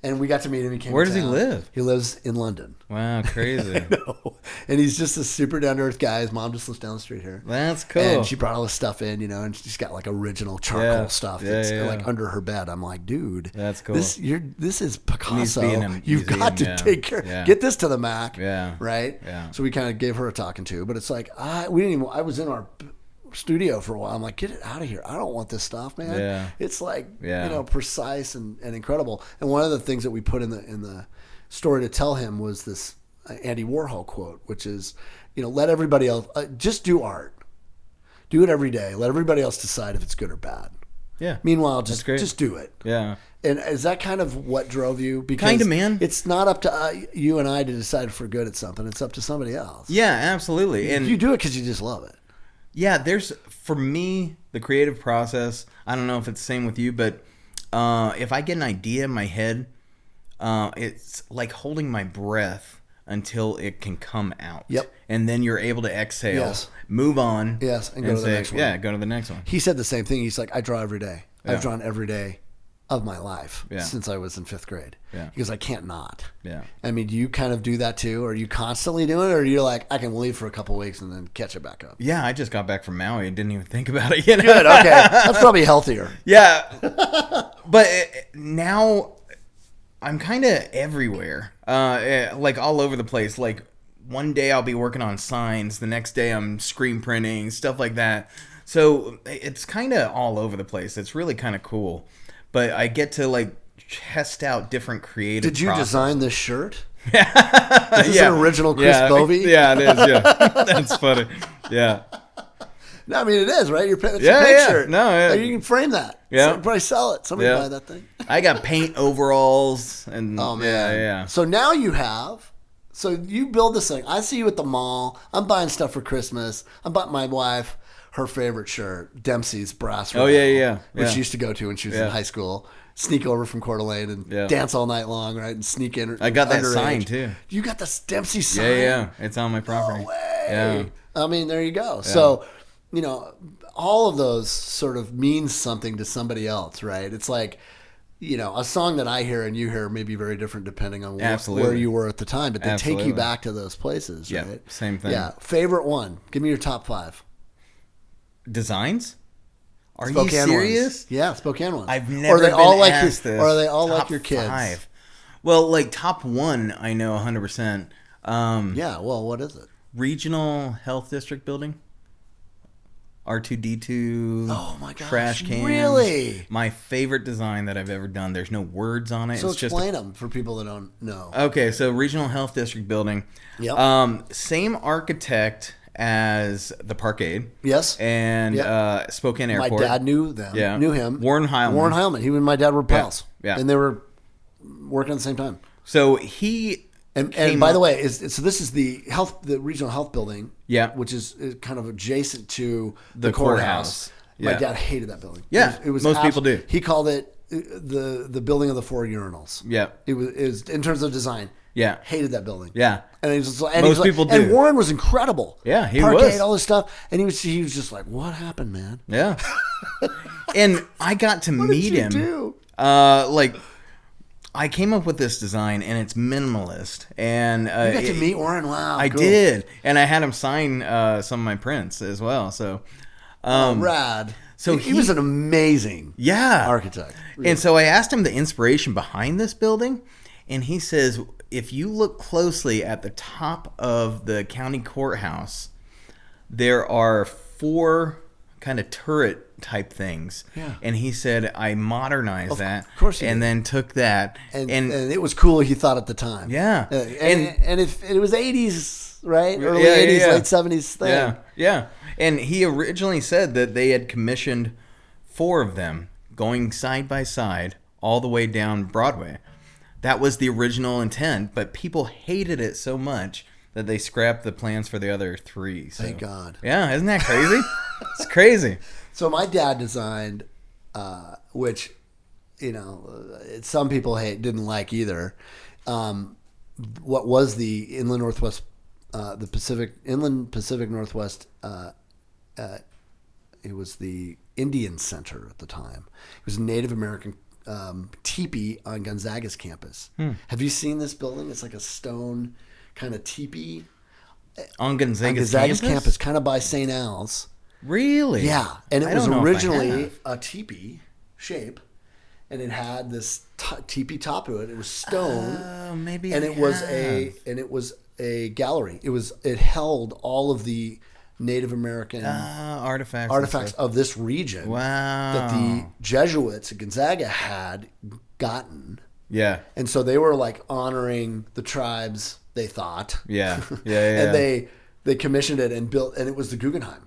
And we got to meet him. He came Where to does he town. live? He lives in London. Wow, crazy. No. And he's just a super down-to-earth guy. His mom just lives down the street here. That's cool. And she brought all this stuff in, and she's got like original charcoal stuff that's like under her bed. I'm like, dude, that's cool. This is Picasso. Needs to be in a You've got to museum, take care. Yeah. Get this to the Mac. Yeah. Right. Yeah. So we kind of gave her a talking to, but it's like I was in our studio for a while. I'm like, get it out of here. I don't want this stuff, man. Yeah. It's like Yeah. precise and incredible. And one of the things that we put in the story to tell him was this Andy Warhol quote, which is, let everybody else just do art. Do it every day. Let everybody else decide if it's good or bad. Yeah. Meanwhile, just do it. Yeah. And is that kind of what drove you? Because Kinda, man. It's not up to you and I to decide if we're good at something. It's up to somebody else. Yeah, absolutely. And you do it because you just love it. yeah, for me, the creative process, I don't know if it's the same with you, but if I get an idea in my head, it's like holding my breath until it can come out. Yep. And then you're able to exhale, Yes. move on. Yes, and go to the next one. Yeah, go to the next one. He said the same thing. He's like, I draw every day. Yeah. I've drawn every day of my life Yeah. since I was in 5th grade. Yeah. He goes, I can't not. Yeah. I mean, do you kind of do that too? Are you constantly doing it? Or are you like, I can leave for a couple of weeks and then catch it back up? Yeah, I just got back from Maui and didn't even think about it. Good, okay. That's probably healthier. Yeah. But now I'm kind of everywhere, like all over the place. Like one day I'll be working on signs, the next day I'm screen printing, stuff like that. So it's kind of all over the place. It's really kind of cool. But I get to like test out different creative Did you processes. design this shirt? Is this an original Chris Bovey? Yeah, it is. Yeah, that's funny. Yeah. No, I mean, it is, right? It's a paint shirt. No, yeah. Like, you can frame that. Yeah. So probably sell it. Somebody buy that thing. I got paint overalls and Oh, man. yeah. So now so you build this thing. I see you at the mall. I'm buying stuff for Christmas. I bought my wife her favorite shirt, Dempsey's Brass Rail, which she used to go to when she was in high school. Sneak over from Coeur d'Alene and dance all night long, right? And sneak in. I got that underage. sign too. You got the Dempsey sign? Yeah. It's on my property. No way. Yeah. I mean, there you go. Yeah. So, all of those sort of means something to somebody else, right? It's like, a song that I hear and you hear may be very different depending on where you were at the time, but they take you back to those places, right? Yeah, same thing. Yeah. Favorite one? Give me your top 5. Designs? Are Spokane you serious? Ones. Yeah, Spokane ones. I've never been asked this. Or are they all top like your kids? 5. Well, like top 1, I know 100%. Yeah, well, what is it? Regional Health District building. R2D2. Oh my gosh! Trash cans. Really? My favorite design that I've ever done. There's no words on it. So it's explain them for people that don't know. Okay, so Regional Health District building. Yep. Same architect as the Parkade. Yes. And Spokane Airport. My dad knew them. Yeah. Knew him. Warren Heilman. He and my dad were pals. Yeah. And they were working at the same time. So he. And by the way, so this is the regional health building. Yeah. Which is kind of adjacent to the courthouse. My dad hated that building. Yeah. It was most people do. He called it the building of the 4 urinals. Yeah. It was in terms of design. Yeah. Hated that building. Yeah. And most people do. And Warren was incredible. Yeah, he Parkade, was. all this stuff. And he was just like, what happened, man? Yeah. And I got to meet him. Do? I came up with this design, and it's minimalist. And you got to meet Warren? Wow, I cool. did, and I had him sign some of my prints as well. So, rad. So he was an amazing architect. Really. And so I asked him the inspiration behind this building, and he says, if you look closely at the top of the county courthouse, there are 4 kind of turret type things. Yeah. And he said, I modernized that. Of course and then took that. And it was cool, he thought, at the time. Yeah. And if it was 80s, right? Early 80s, late 70s thing. Yeah. Yeah. And he originally said that they had commissioned 4 of them going side by side all the way down Broadway. That was the original intent, but people hated it so much that they scrapped the plans for the other 3. So. Thank God. Yeah, isn't that crazy? It's crazy. So my dad designed which, some people didn't like either. What was the inland Northwest, inland Pacific Northwest, it was the Indian Center at the time. It was a Native American teepee on Gonzaga's campus. Have you seen this building? It's like a stone kind of teepee. On Gonzaga's campus? Kind of by St. Al's. Really? Yeah. And it was originally a teepee shape, and it had this teepee top to it. It was stone. Oh, maybe. And it was a gallery. It held all of the Native American artifacts of this region. Wow. That the Jesuits at Gonzaga had gotten. Yeah. And so they were like honoring the tribes, they thought. Yeah. And they commissioned it and built, and it was the Guggenheim.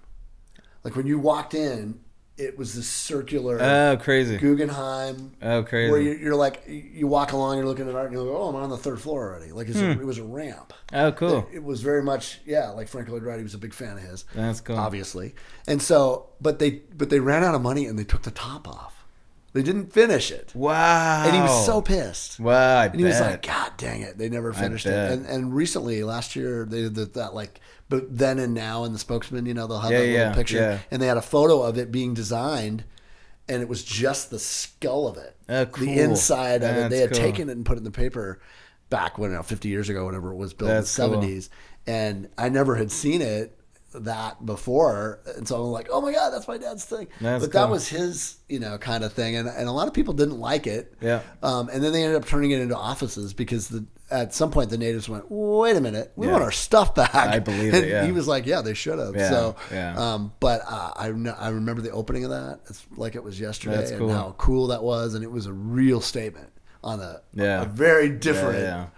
Like when you walked in, it was this circular crazy Guggenheim. Crazy. Where you're like, you walk along, you're looking at art, and you're like, oh, I'm on the third floor already. Like it was a ramp. Oh, cool. It was very much, like Frank Lloyd Wright, he was a big fan of his. That's cool. Obviously. And so, but they ran out of money and they took the top off. They didn't finish it. Wow. And he was so pissed. Wow, he was like, God dang it. They never finished it. And recently, last year, they did that like, but then and now in the Spokesman, they'll have that little picture. Yeah. And they had a photo of it being designed, and it was just the skull of it. Oh, cool. The inside of it. They had taken it and put it in the paper back when, 50 years ago, whenever it was built in the 70s. And I never had seen it that before, and so I'm like, oh my God, that's my dad's thing. That was his kind of thing, and a lot of people didn't like it. And then they ended up turning it into offices because at some point the natives went, wait a minute, we want our stuff back. I believe it. And he was like, they should have. But I remember the opening of that. It's like it was yesterday. And how cool that was, and it was a real statement on a very different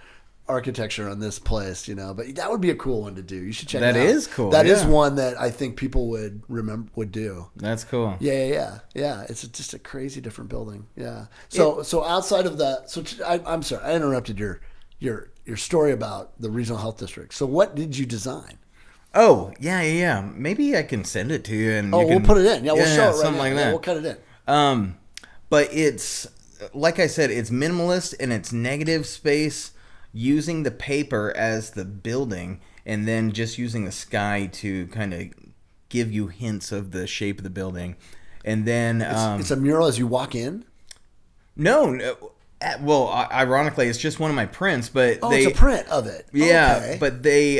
architecture on this place, but that would be a cool one to do. You should check it out. That is cool. That is one that I think people would do. That's cool. Yeah. It's just a crazy different building. Yeah. So outside of that, I'm sorry, I interrupted your story about the regional health district. So what did you design? Oh, yeah. Maybe I can send it to you, and we'll put it in. Yeah, we'll show it right something now. Like that. We'll cut it in. But it's like I said, it's minimalist and it's negative space, using the paper as the building, and then just using the sky to kind of give you hints of the shape of the building. And then it's a mural as you walk in? No. Well, ironically, it's just one of my prints, but it's a print of it. Yeah, okay. But they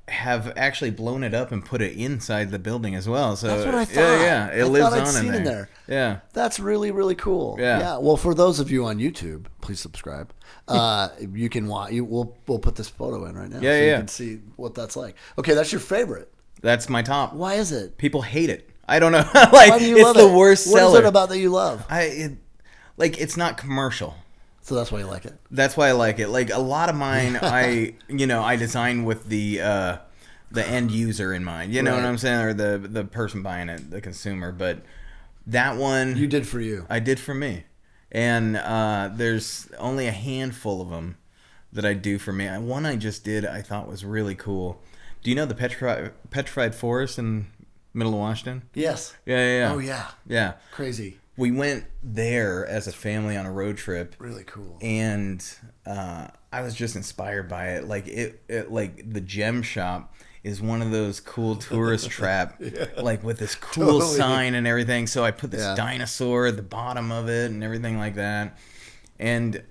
have actually blown it up and put it inside the building as well. So that's what I thought. Yeah, it lives on in there. Yeah, that's really, really cool. Yeah. Well, for those of you on YouTube, please subscribe. You can watch. We'll put this photo in right now. Yeah, so you can see what that's like. Okay, that's your favorite. That's my top. Why is it? People hate it. I don't know. Why do you love it? It's the worst seller. What is it about that you love? It's not commercial. So that's why you like it. That's why I like it. Like a lot of mine, I design with the end user in mind. You know what I'm saying, or the person buying it, the consumer. But that one, you did for you. I did for me, and there's only a handful of them that I do for me. One I just did, I thought was really cool. Do you know the petrified forest in Middle of Washington? Yes. Yeah. Oh yeah. Yeah. Crazy. We went there as a family on a road trip. Really cool. And I was just inspired by it. Like it like the gem shop is one of those cool tourist trap, like with this cool sign and everything. So I put this dinosaur at the bottom of it and everything like that. And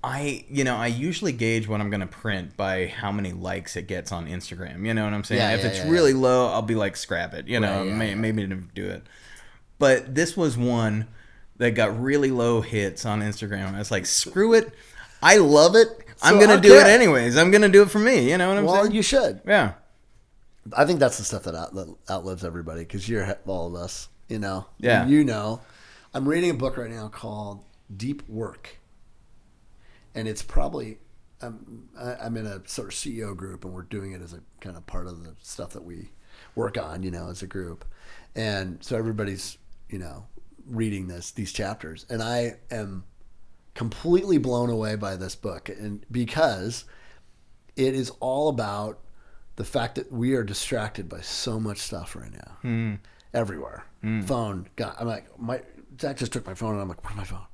I usually gauge what I'm going to print by how many likes it gets on Instagram. You know what I'm saying? If it's really low, I'll be like, scrap it. Maybe do it. But this was one that got really low hits on Instagram. I was like, screw it. I love it. I'm going to do it anyways. I'm going to do it for me. You know what I'm saying? Well, you should. Yeah. I think that's the stuff that outlives everybody, because you're all of us, Yeah. I'm reading a book right now called Deep Work. And it's probably, I'm in a sort of CEO group, and we're doing it as a kind of part of the stuff that we work on, as a group. And so everybody's, reading these chapters. And I am completely blown away by this book, and because it is all about the fact that we are distracted by so much stuff right now. everywhere. Phone, I'm like, Zach just took my phone, and I'm like, where's my phone?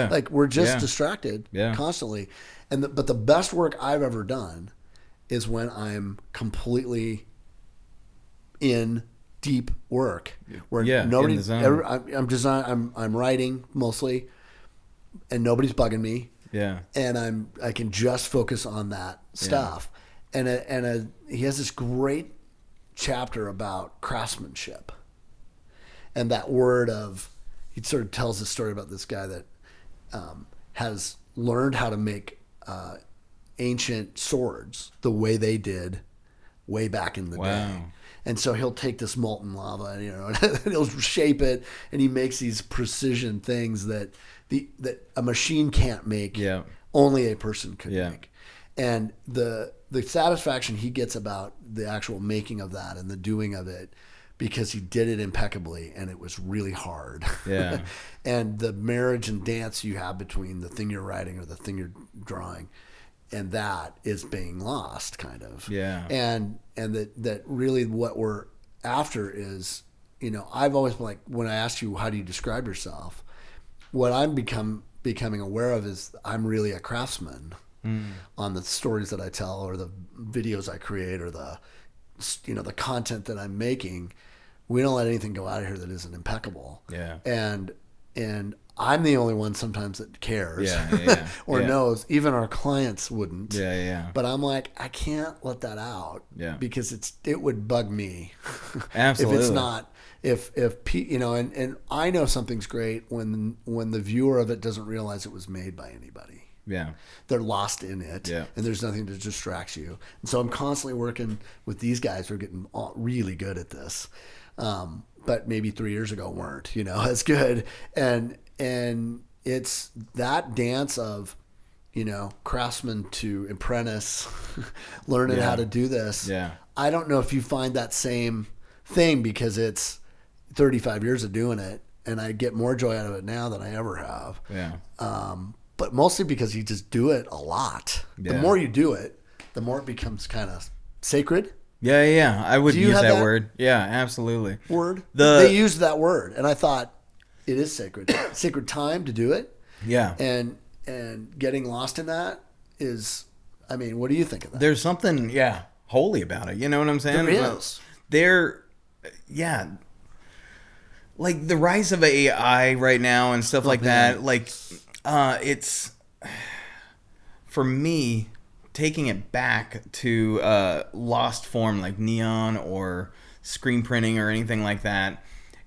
Like we're just distracted constantly. But the best work I've ever done is when I'm completely in deep work where nobody. I'm writing mostly, and nobody's bugging me. Yeah, and I can just focus on that stuff. And he has this great chapter about craftsmanship, and that word of. He sort of tells a story about this guy that has learned how to make ancient swords the way they did way back in the day. And so he'll take this molten lava, and he'll shape it, and he makes these precision things that a machine can't make. Yeah. Only a person could make. And the satisfaction he gets about the actual making of that and the doing of it, because he did it impeccably and it was really hard. Yeah. And the marriage and dance you have between the thing you're writing or the thing you're drawing, and that is being lost, kind of. Yeah. And that really what we're after is, I've always been like, when I asked you how do you describe yourself, what I'm becoming aware of is I'm really a craftsman on the stories that I tell or the videos I create or the content that I'm making. We don't let anything go out of here that isn't impeccable. Yeah. And I'm the only one sometimes that cares or knows. Even our clients wouldn't. Yeah, yeah. But I'm like, I can't let that out because it would bug me. Absolutely. If it's not, and I know something's great when the viewer of it doesn't realize it was made by anybody. Yeah. They're lost in it, and there's nothing that distracts you. And so I'm constantly working with these guys who are getting really good at this. But maybe 3 years ago weren't, as good. And it's that dance of, craftsman to apprentice, learning how to do this. Yeah. I don't know if you find that same thing because it's 35 years of doing it, and I get more joy out of it now than I ever have. Yeah. But mostly because you just do it a lot. Yeah. The more you do it, the more it becomes kind of sacred. Yeah, yeah. I would use that word. Yeah, absolutely. Word? They used that word, and I thought it is sacred. Sacred time to do it. Yeah. And getting lost in that is, what do you think of that? There's something, holy about it. You know what I'm saying? There is. Like the rise of AI right now and stuff like that, like... it's, for me, taking it back to lost form like neon or screen printing or anything like that,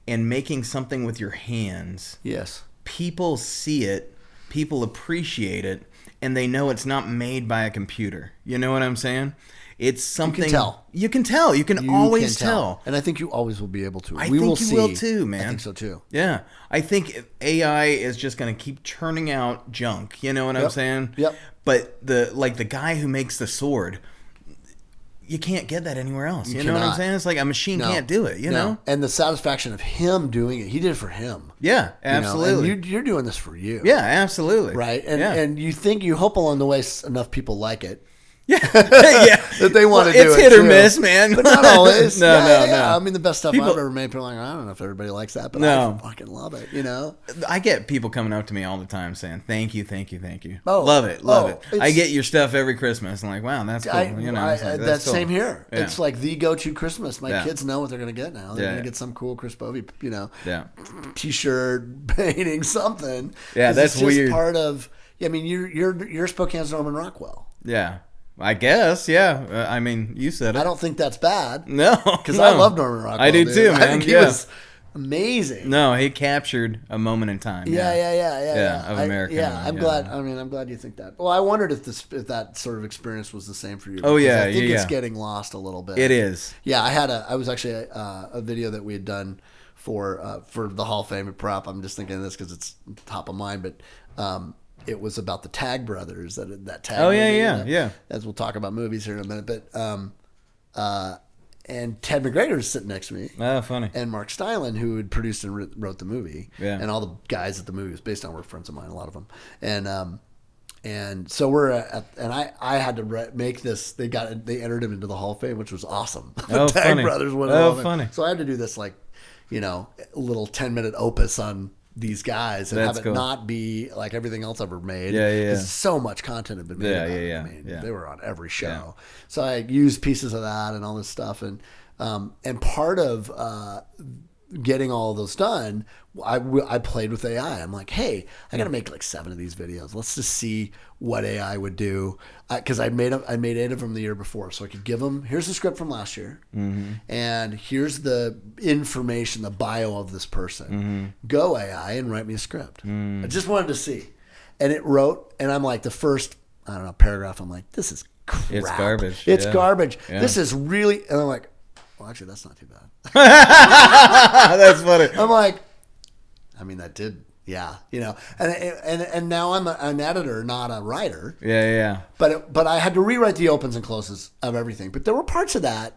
and making something with your hands. Yes. People see it, people appreciate it, and they know it's not made by a computer. You know what I'm saying? It's something... You can tell. You can tell. You can always tell. And I think you always will be able to. I think you will too, man. I think so too. Yeah. I think AI is just going to keep churning out junk. You know what I'm saying? Yep. But the guy who makes the sword, you can't get that anywhere else. You know what I'm saying? It's like a machine can't do it, you know? And the satisfaction of him doing it, he did it for him. Yeah, absolutely. And you're doing this for you. Yeah, absolutely. Right? And you hope along the way enough people like it. Yeah, that they want to do it. It's hit or miss, man. But not always. No. The best stuff I've ever made, people are like, I don't know if everybody likes that, but I fucking love it. I get people coming up to me all the time saying, "Thank you, thank you, thank you." Oh, love it. I get your stuff every Christmas. I'm like, wow, that's cool. That's cool. Same here. Yeah. It's like the go-to Christmas. My kids know what they're going to get now. They're going to get some cool Chris Bovey, T-shirt, painting, something. Yeah, that's it's just weird. Part of. You're Spokane's Norman Rockwell. Yeah. I guess, yeah. You said it. I don't think that's bad. No. Because I love Norman Rockwell. I do too, man. I think he was amazing. No, he captured a moment in time. Yeah. Of America. I'm glad. I'm glad you think that. Well, I wondered if that sort of experience was the same for you. Oh yeah, I think it's getting lost a little bit. It is. Yeah, I was actually a video that we had done for the Hall of Fame prop. I'm just thinking of this because it's top of mind, but. It was about the Tag brothers that Tag. Oh yeah. As we'll talk about movies here in a minute, but and Ted McGregor is sitting next to me. Oh, funny. And Mark Stylen, who had produced and wrote the movie, and all the guys that the movie was based on were friends of mine, a lot of them. And And so we're at, and I had to make this. They entered him into the Hall of Fame, which was awesome. The Oh, Tag funny. Brothers went Oh, on. funny. So I had to do this little 10-minute opus on these guys and That's have it cool. not be like everything else ever made. Yeah, yeah, yeah. 'Cause so much content had been made. Yeah, about yeah, it. yeah, I mean, yeah. they were on every show. Yeah. So I used pieces of that and all this stuff, and part of getting all of those done, I played with AI. I'm like, hey, I got to make like 7 of these videos. Let's just see what AI would do. Because I made 8 of them the year before. So I could give them, here's the script from last year. Mm-hmm. And here's the information, the bio of this person. Mm-hmm. Go AI and write me a script. I just wanted to see. And it wrote, and I'm like, the first, I don't know, paragraph, I'm like, this is crap. It's garbage. It's Yeah. garbage. Yeah. This is really, and I'm like, well, actually, that's not too bad. That's funny. I'm like, I mean, that did, yeah, and now I'm an editor, not a writer. Yeah. But I had to rewrite the opens and closes of everything. But there were parts of that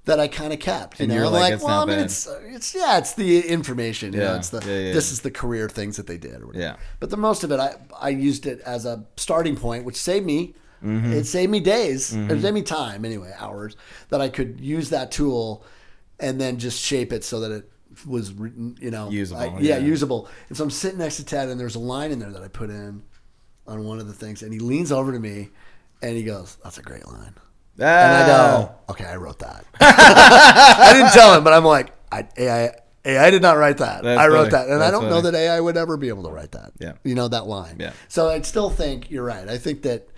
I kind of kept. And you're I'm like, it's not bad. it's the information. Yeah. It's the Yeah. this is the career things that they did. Or whatever. Yeah. But the most of it, I used it as a starting point, which saved me. Mm-hmm. It saved me days. It saved me time anyway, hours that I could use that tool, and then just shape it so that it was Usable, usable. And so I'm sitting next to Ted, and there's a line in there that I put in on one of the things, and he leans over to me, and he goes, "That's a great line." And I go, "Okay, I wrote that." I didn't tell him, but I'm like, AI did not write that. That's I wrote funny. that, and I That's don't know funny. that AI would ever be able to write that. Yeah. That line. Yeah. So I still think you're right. I think that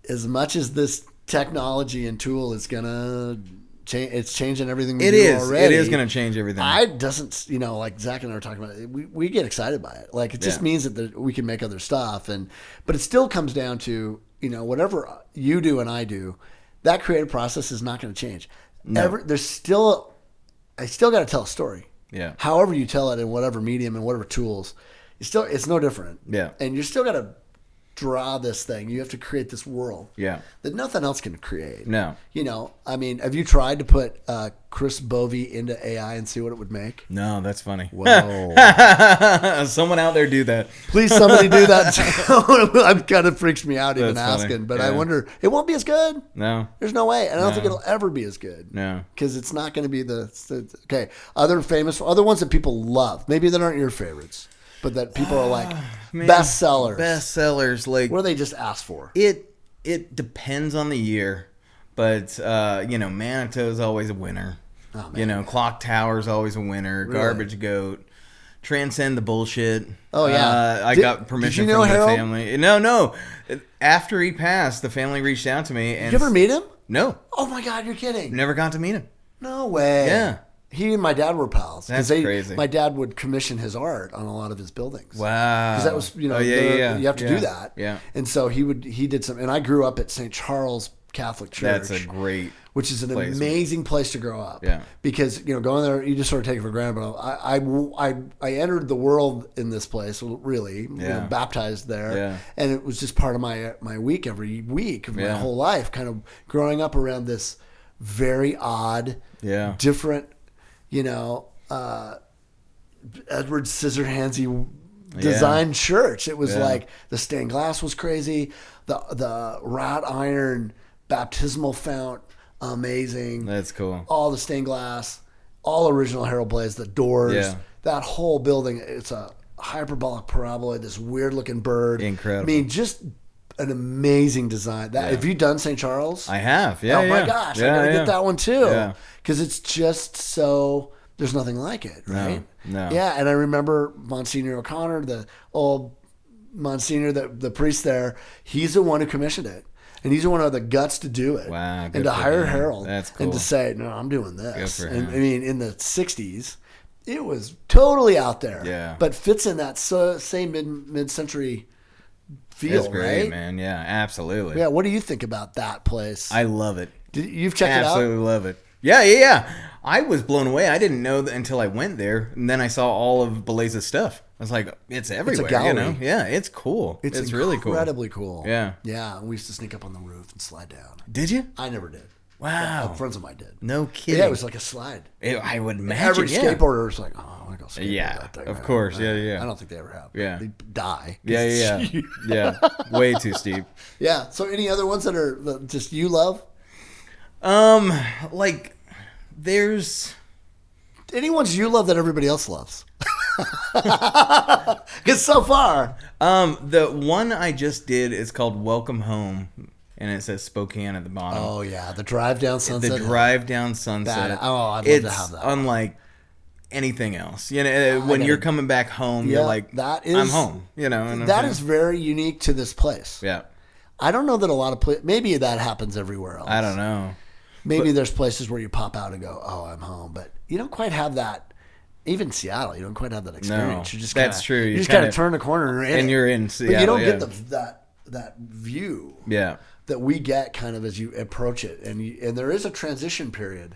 as much as this technology and tool is gonna change, it's changing everything we do already. It is going to change everything. Like Zach and I were talking about it, we get excited by it. Like it just means that we can make other stuff, but it still comes down to whatever you do and I do, that creative process is not going to change. No. I still got to tell a story. Yeah. However you tell it in whatever medium and whatever tools, it's no different. Yeah. And you're still got to draw this thing. You have to create this world. Yeah. That nothing else can create. No. I mean, have you tried to put Chris Bovey into AI and see what it would make? No, that's funny. Whoa. Someone out there do that. Please, somebody do that too. It kind of freaks me out even That's asking, funny. but Yeah. I wonder, it won't be as good. No. There's no way. And I don't think it'll ever be as good. No. Because it's not going to be okay. Other ones that people love. Maybe that aren't your favorites, but that people are like bestsellers. Bestsellers, like What do they just ask for? it depends on the year, but Manitou's always a winner. Oh, man. Clock Tower's always a winner. Really? Garbage Goat. Transcend the bullshit. Oh, yeah. I got permission did you know from Harold? the family. No. After he passed, the family reached out to me. And Did you ever meet him? No, Oh my God, you're kidding. never got to meet him. No way. Yeah. He and my dad were pals. 'Cause That's crazy. My dad would commission his art on a lot of his buildings. Wow. Because that was, Oh, yeah. you have to do that. Yeah. And so he did some, and I grew up at St. Charles Catholic Church. That's a great which is an place. amazing place to grow up. Yeah. Because going there, you just sort of take it for granted. But I entered the world in this place, really. Yeah. Baptized there. Yeah. And it was just part of my week every week of my Yeah. whole life, kind of growing up around this very odd, Yeah. different, Edward Scissorhandsy design church. It was like the stained glass was crazy. The wrought iron baptismal fount, amazing. That's cool. All the stained glass, all original Harold Blaze, the doors, Yeah. that whole building. It's a hyperbolic parabola, this weird looking bird. Incredible. I mean, just an amazing design. Have you done St. Charles? I have. Yeah. Oh my yeah. gosh, Yeah, I gotta yeah. get that one too. Yeah. Because it's just so, there's nothing like it, right? No. Yeah, and I remember Monsignor O'Connor, the old Monsignor, the priest there, he's the one who commissioned it. And he's the one who had the guts to do it. Wow, good and to for him. Harold. That's cool. And to say, no, I'm doing this. Good for And him. I mean, in the 60s, it was totally out there. Yeah. But fits in that same mid-century feel, That's great, right? man. Yeah, absolutely. Yeah, what do you think about that place? I love it. You've checked Absolutely it out? love it. Yeah. I was blown away. I didn't know that until I went there, and then I saw all of Belaze's stuff. I was like, it's everywhere. gallery. Yeah, it's cool. It's really cool. Incredibly cool. Yeah. Yeah, we used to sneak up on the roof and slide down. Did you? I never did. Wow. Friends of mine did. No kidding. Yeah, it was like a slide. I would imagine. Every skateboarder was like, "Oh, I want to go skateboard that thing." Of course. Yeah. I don't think they ever have. Yeah. They die. Yeah. Way too steep. Yeah. So any other ones that just you love? Like there's any ones you love that everybody else loves? Because so far, the one I just did is called Welcome Home, and it says Spokane at the bottom. Oh yeah, the drive down Sunset. The drive down Sunset. I'd love to have that. Unlike anything else. You know, when you're coming back home, you're like, I'm home. You know, and that is very unique to this place. Yeah. I don't know that a lot of places. Maybe that happens everywhere else. I don't know. Maybe there's places where you pop out and go, "Oh, I'm home," but you don't quite have that. Even Seattle, you don't quite have that experience. No, You just that's true. You just kind of turn the corner and you're in Seattle. But you don't get that view. Yeah. That we get kind of as you approach it, and there is a transition period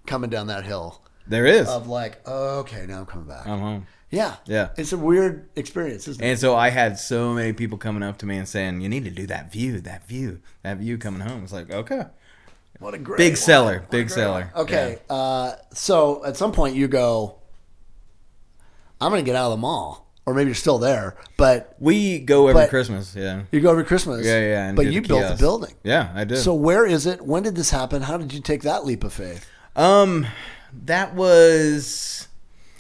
coming down that hill. There is of like, oh, okay, now I'm coming back. I'm home. Yeah. It's a weird experience, isn't it? And so I had so many people coming up to me and saying, "You need to do that view coming home." It's like, okay. What a great big seller. What big seller. Okay. Yeah. So at some point you go, I'm going to get out of the mall. Or maybe you're still there, but... We go every Christmas, yeah. You go every Christmas? Yeah. But you built the building. Yeah, I did. So where is it? When did this happen? How did you take that leap of faith? That was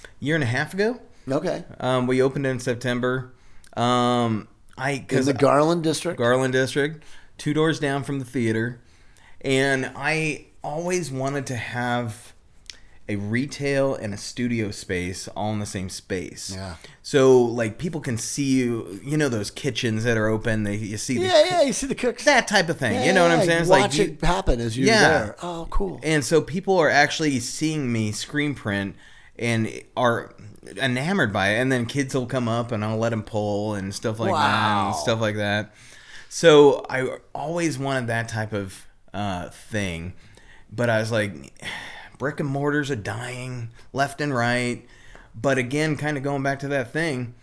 a year and a half ago. Okay. We opened in September. In the Garland District? Garland District, 2 doors down from the theater. And I always wanted to have a retail and a studio space all in the same space. Yeah. So like people can see you know those kitchens that are open. You see you see the cooks. That type of thing. You know what I'm saying? It's watch it happen as you're there. Oh, cool. And so people are actually seeing me screen print and are enamored by it. And then kids will come up and I'll let them pull and stuff like that and stuff like that. So I always wanted that type of thing, but I was like, brick and mortars are dying left and right. But again, kind of going back to that thing,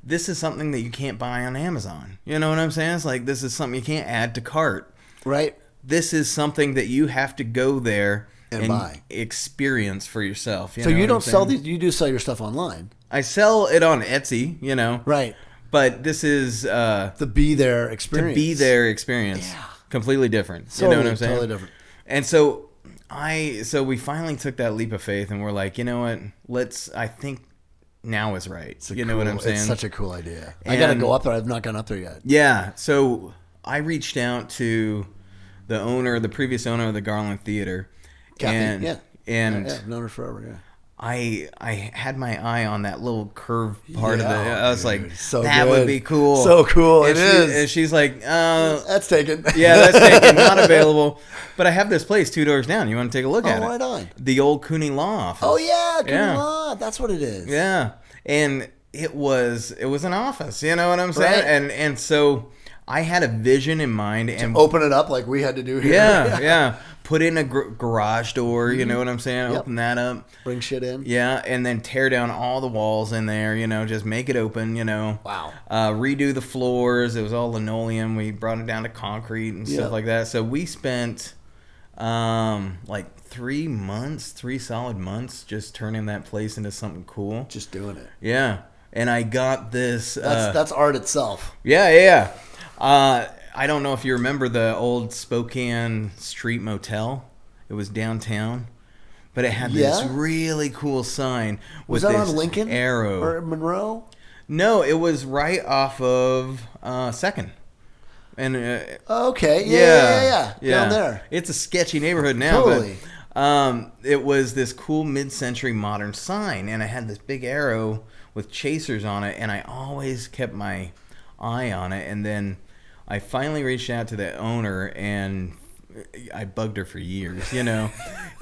this is something that you can't buy on Amazon. You know what I'm saying? It's like, this is something you can't add to cart. Right. This is something that you have to go there and buy. Experience for yourself. So you don't sell these, you do sell your stuff online. I sell it on Etsy, you know. Right. But this is the be there experience. To be there experience. Yeah. Completely different. Totally, you know what I'm saying? Totally different. And so we finally took that leap of faith and we're like, you know what? I think now is right. You know what I'm saying? It's such a cool idea. I got to go up there. I've not gone up there yet. Yeah. So I reached out to the previous owner of the Garland Theater. Kathy, And I've known her forever, yeah. I had my eye on that little curved part of it. I was like, so that good. would be cool. So cool. And and she's like, that's taken. Yeah, that's taken. Not available. But I have this place 2 doors down. You want to take a look at it? Right on. The old Cooney Law office. Oh, yeah. Cooney Law. That's what it is. Yeah. And it was an office. You know what I'm saying? Right. And so I had a vision in mind. And open it up like we had to do here. Yeah. Put in a garage door, you know what I'm saying? Open that up. Bring shit in. Yeah, and then tear down all the walls in there, you know, just make it open, you know. Wow. Redo the floors. It was all linoleum. We brought it down to concrete and stuff like that. So we spent like 3 solid months just turning that place into something cool. Just doing it. Yeah. And I got this. That's art itself. Yeah. I don't know if you remember the old Spokane Street Motel. It was downtown, but it had this really cool sign with was that this on Lincoln arrow or Monroe? No, it was right off of 2nd. And okay, yeah, down there. It's a sketchy neighborhood now, totally. But it was this cool mid-century modern sign, and it had this big arrow with chasers on it, and I always kept my eye on it, and then I finally reached out to the owner, and I bugged her for years, you know.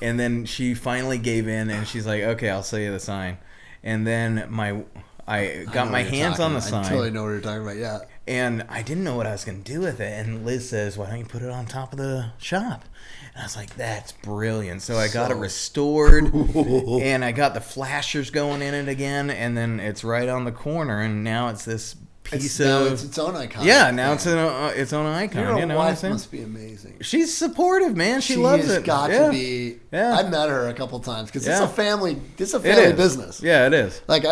And then she finally gave in, and she's like, "Okay, I'll sell you the sign." And then I got my hands on the sign. I totally know what you're talking about, yeah. And I didn't know what I was going to do with it. And Liz says, "Why don't you put it on top of the shop?" And I was like, "That's brilliant." So I got it restored, cool. And I got the flashers going in it again, and then it's right on the corner, and now it's this piece now of. it's its own icon. Yeah, now it's its own icon. Your You know what I'm wife saying? must be amazing. She's supportive, man. She loves it. Got yeah. to be. Yeah. I met her a couple times because Yeah. it's a family. It's a It family is. business. Yeah, it is. Like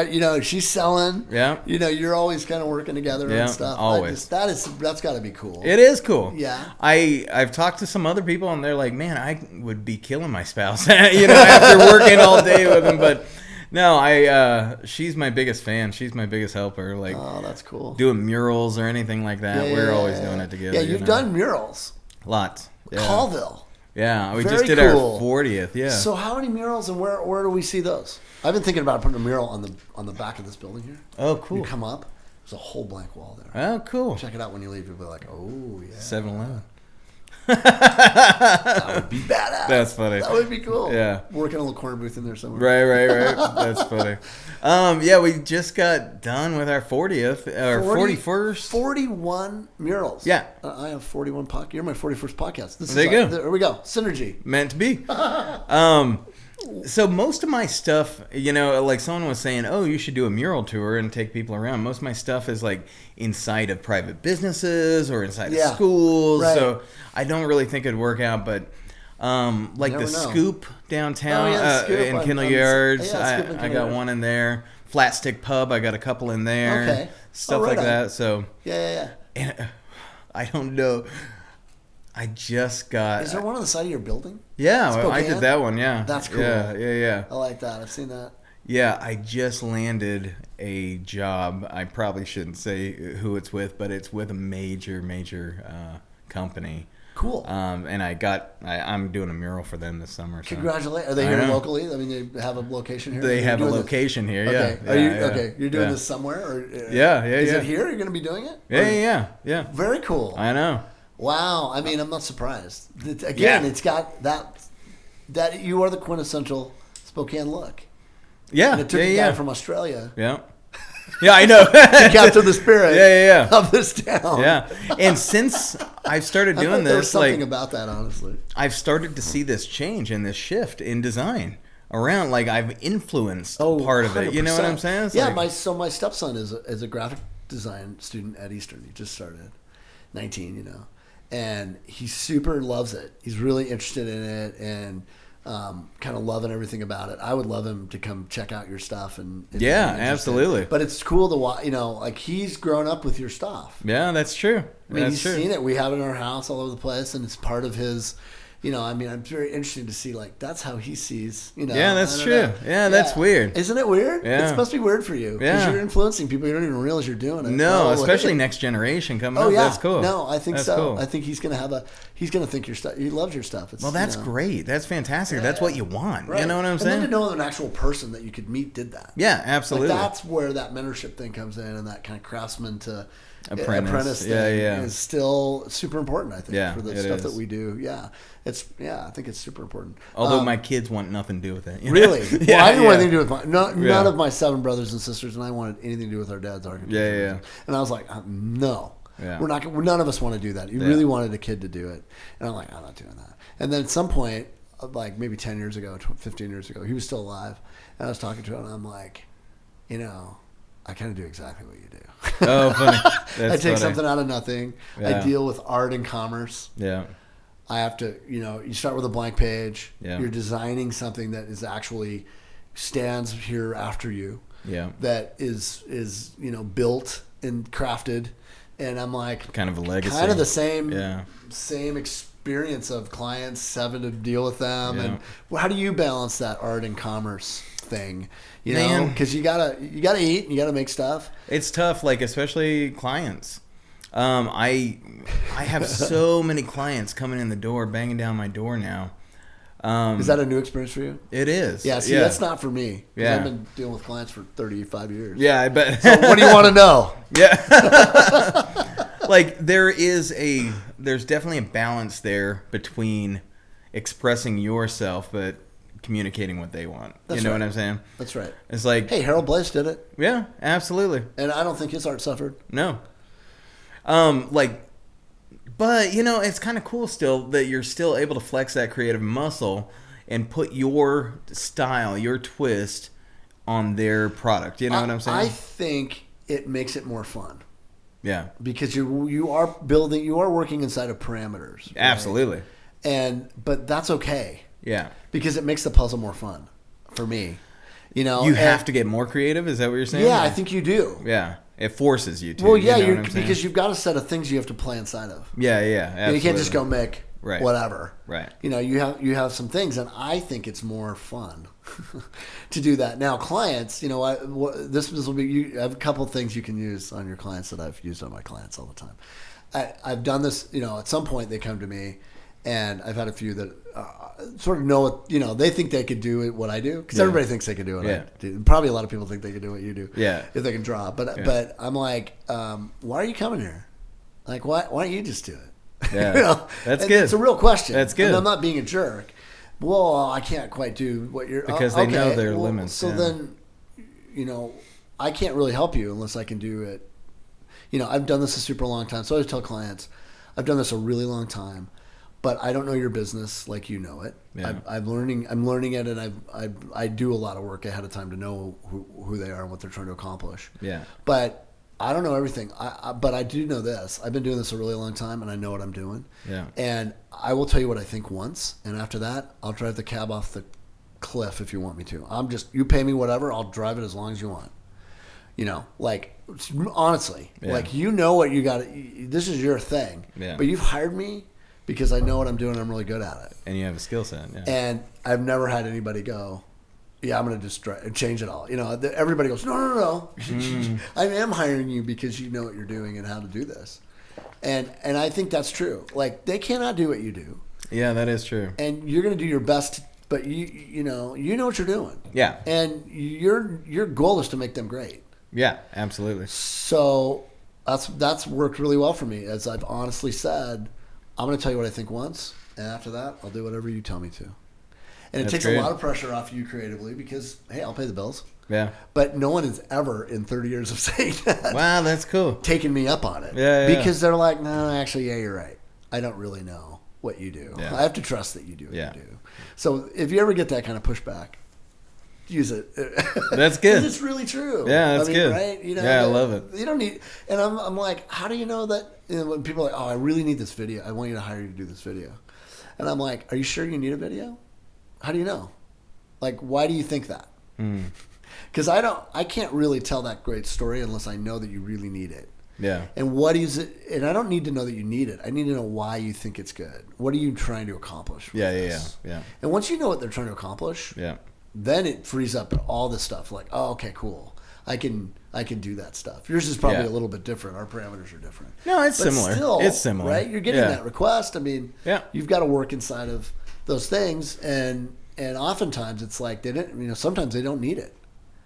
she's selling. Yeah. You're always kind of working together Yeah, and stuff. always. That's got to be cool. It is cool. Yeah. I've talked to some other people and they're like, man, I would be killing my spouse, after working all day with him. But no, she's my biggest fan. She's my biggest helper. Like, oh, that's cool. doing murals or anything like that. We're always doing it together. Yeah, you've done murals. Lots. Yeah. Colville. Yeah, we Very just did cool. our 40th. Yeah. So how many murals and where do we see those? I've been thinking about putting a mural on the back of this building here. Oh, cool. You come up, there's a whole blank wall there. Oh, cool. Check it out when you leave. You'll be like, oh yeah. 7-Eleven. That would be badass. That's funny. That would be cool. Yeah. Working a little corner booth in there somewhere. Right. That's funny. Yeah, we just got done with our 40th, or 41st. 41 murals. Yeah. I have 41 podcasts. You're my 41st podcast. There you go. There we go. Synergy. Meant to be. So most of my stuff, like someone was saying, oh, you should do a mural tour and take people around. Most of my stuff is like inside of private businesses or inside of schools. Right. So I don't really think it'd work out. But like the Scoop downtown in Kendall Yards, I got one in there. Flat Stick Pub, I got a couple in there. Okay. Stuff like that. So Yeah. And I don't know. I just got. Is there one on the side of your building? Yeah, Spokane? I did that one. Yeah, That's cool. Yeah. I like that. I've seen that. Yeah, I just landed a job. I probably shouldn't say who it's with, but it's with a major company. Cool. And I'm doing a mural for them this summer. So. Congratulations. Are they here locally? I mean, they have a location here? They have a location here, okay. yeah. Okay. You're doing this somewhere? Or, Is it here? You're going to be doing it? Yeah. Very cool. I know. Wow. I mean, I'm not surprised. Again, it's got that you are the quintessential Spokane look. Yeah. And it took a guy from Australia. Yeah. Yeah, I know. To capture the spirit of this town. Yeah. And since I've started doing this, there's something about that, honestly. I've started to see this change and this shift in design around. Like, I've influenced part of it. 100%. You know what I'm saying? It's my stepson is a graphic design student at Eastern. He just started, 19, and he super loves it. He's really interested in it and kind of loving everything about it. I would love him to come check out your stuff and absolutely. But it's cool to watch. Like he's grown up with your stuff. Yeah, that's true. I mean, he's seen it. We have it in our house all over the place, and it's part of his. I'm very interested to see, like, that's how he sees, Yeah, that's true. Yeah, that's weird. Isn't it weird? Yeah. It's supposed to be weird for you. Because you're influencing people. You don't even realize you're doing it. No, especially next generation coming up. Yeah. That's cool. No, I think so. Cool. I think he's going to think your stuff. He loves your stuff. Well, that's great. That's fantastic. That's what you want. Right. You know what I'm saying? And then to know an actual person that you could meet did that. Yeah, absolutely. Like, that's where that mentorship thing comes in, and that kind of craftsman to apprentice thing is still super important, I think, for the stuff that we do. Yeah. I think it's super important. Although my kids want nothing to do with it. Really? Well, I didn't want anything to do with none of my 7 brothers and sisters, and I wanted anything to do with our dad's architecture. Yeah. And I was like, no. Yeah. We're not. None of us want to do that. You really wanted a kid to do it, and I'm like, I'm not doing that. And then at some point, like maybe 10 years ago, 15 years ago, he was still alive, and I was talking to him, and I'm like, I kind of do exactly what you do. Oh, funny. I take something out of nothing. Yeah. I deal with art and commerce. Yeah. I have to, you start with a blank page. Yeah. You're designing something that is actually stands here after you. Yeah. That is built and crafted, and I'm like kind of a legacy, kind of the same experience of clients having to deal with them, and how do you balance that art and commerce thing? Because you gotta eat and you gotta make stuff. It's tough, like especially clients. I have so many clients coming in the door, banging down my door now. Is that a new experience for you? It is. Yeah, see, that's not for me. Yeah. I've been dealing with clients for 35 years. Yeah, I bet. So what do you want to know? Yeah. Like, there's definitely a balance there between expressing yourself, but communicating what they want. That's you know right. what I'm saying? That's right. It's like, hey, Harold Blaze did it. Yeah, absolutely. And I don't think his art suffered. No. But, it's kind of cool still that you're still able to flex that creative muscle and put your style, your twist on their product. You know what I'm saying? I think it makes it more fun. Yeah. Because you are working inside of parameters. Right? Absolutely. But that's okay. Yeah. Because it makes the puzzle more fun for me. You have to get more creative. Is that what you're saying? Yeah, I think you do. Yeah. It forces you to. Well, yeah, you know because you've got a set of things you have to play inside of. Yeah, absolutely. You can't just go make whatever. Right. You have some things, and I think it's more fun to do that. Now, clients, this will be. You have a couple of things you can use on your clients that I've used on my clients all the time. I've done this. At some point they come to me, and I've had a few that sort of know what they think they could do what I do, because everybody thinks they can do what I do. Probably a lot of people think they can do what you do. Yeah. If they can draw, but I'm like, why are you coming here? Like, why don't you just do it? Yeah, that's good. It's a real question. That's good. And I'm not being a jerk. Well, I can't quite do what you're because they know their limits. So then, I can't really help you unless I can do it. I've done this a super long time. So I always tell clients, I've done this a really long time, but I don't know your business like you know it. Yeah. I'm learning it, and I do a lot of work ahead of time to know who they are and what they're trying to accomplish. Yeah. But I don't know everything, but I do know this. I've been doing this a really long time, and I know what I'm doing. Yeah. And I will tell you what I think once, and after that, I'll drive the cab off the cliff if you want me to. You pay me whatever, I'll drive it as long as you want. Honestly, what you got. This is your thing. Yeah. But you've hired me because I know what I'm doing, and I'm really good at it. And you have a skill set. Yeah. And I've never had anybody go, yeah, I'm going to just change it all. Everybody goes, no. I am hiring you because you know what you're doing and how to do this. And I think that's true. Like, they cannot do what you do. Yeah, that is true. And you're going to do your best, but you know what you're doing. Yeah. And your goal is to make them great. Yeah, absolutely. So that's worked really well for me. As I've honestly said, I'm going to tell you what I think once, and after that, I'll do whatever you tell me to. And it takes a lot of pressure off you creatively because, hey, I'll pay the bills. Yeah. But no one has ever, in 30 years of saying that, wow, that's cool, taken me up on it. Yeah. Because they're like, no, actually, yeah, you're right. I don't really know what you do. Yeah. I have to trust that you do what you do. So if you ever get that kind of pushback, use it. That's good. It's really true. Yeah, that's good. Right? I love it. You don't need, and I'm like, how do you know that? When people are like, oh, I really need this video. I want you to hire you to do this video. And I'm like, are you sure you need a video? How do you know? Like, why do you think that? Because I can't really tell that great story unless I know that you really need it. Yeah. And what is it? And I don't need to know that you need it. I need to know why you think it's good. What are you trying to accomplish? Yeah. And once you know what they're trying to accomplish, then it frees up all this stuff. Like, oh, okay, cool. I can do that stuff. Yours is probably a little bit different. Our parameters are different. No, it's similar. Still, it's similar, right? You're getting that request. I mean, you've got to work inside of those things, and oftentimes it's like they didn't. Sometimes they don't need it.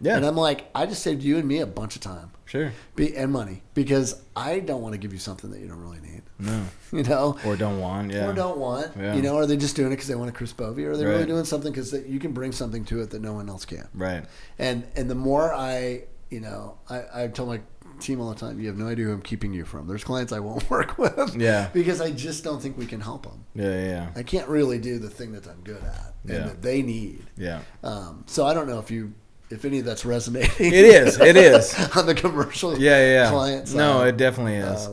Yeah. And I'm like, I just saved you and me a bunch of time. Sure. And money, because I don't want to give you something that you don't really need. No. Or don't want. Yeah. Or don't want. Yeah. Are they just doing it because they want a Chris Bovey, or are they really doing something because you can bring something to it that no one else can? Right. And the more I tell my team all the time, you have no idea who I'm keeping you from. There's clients I won't work with. Yeah. Because I just don't think we can help them. Yeah. I can't really do the thing that I'm good at and that they need. Yeah. So I don't know if any of that's resonating. It is on the commercial client side. No, it definitely is.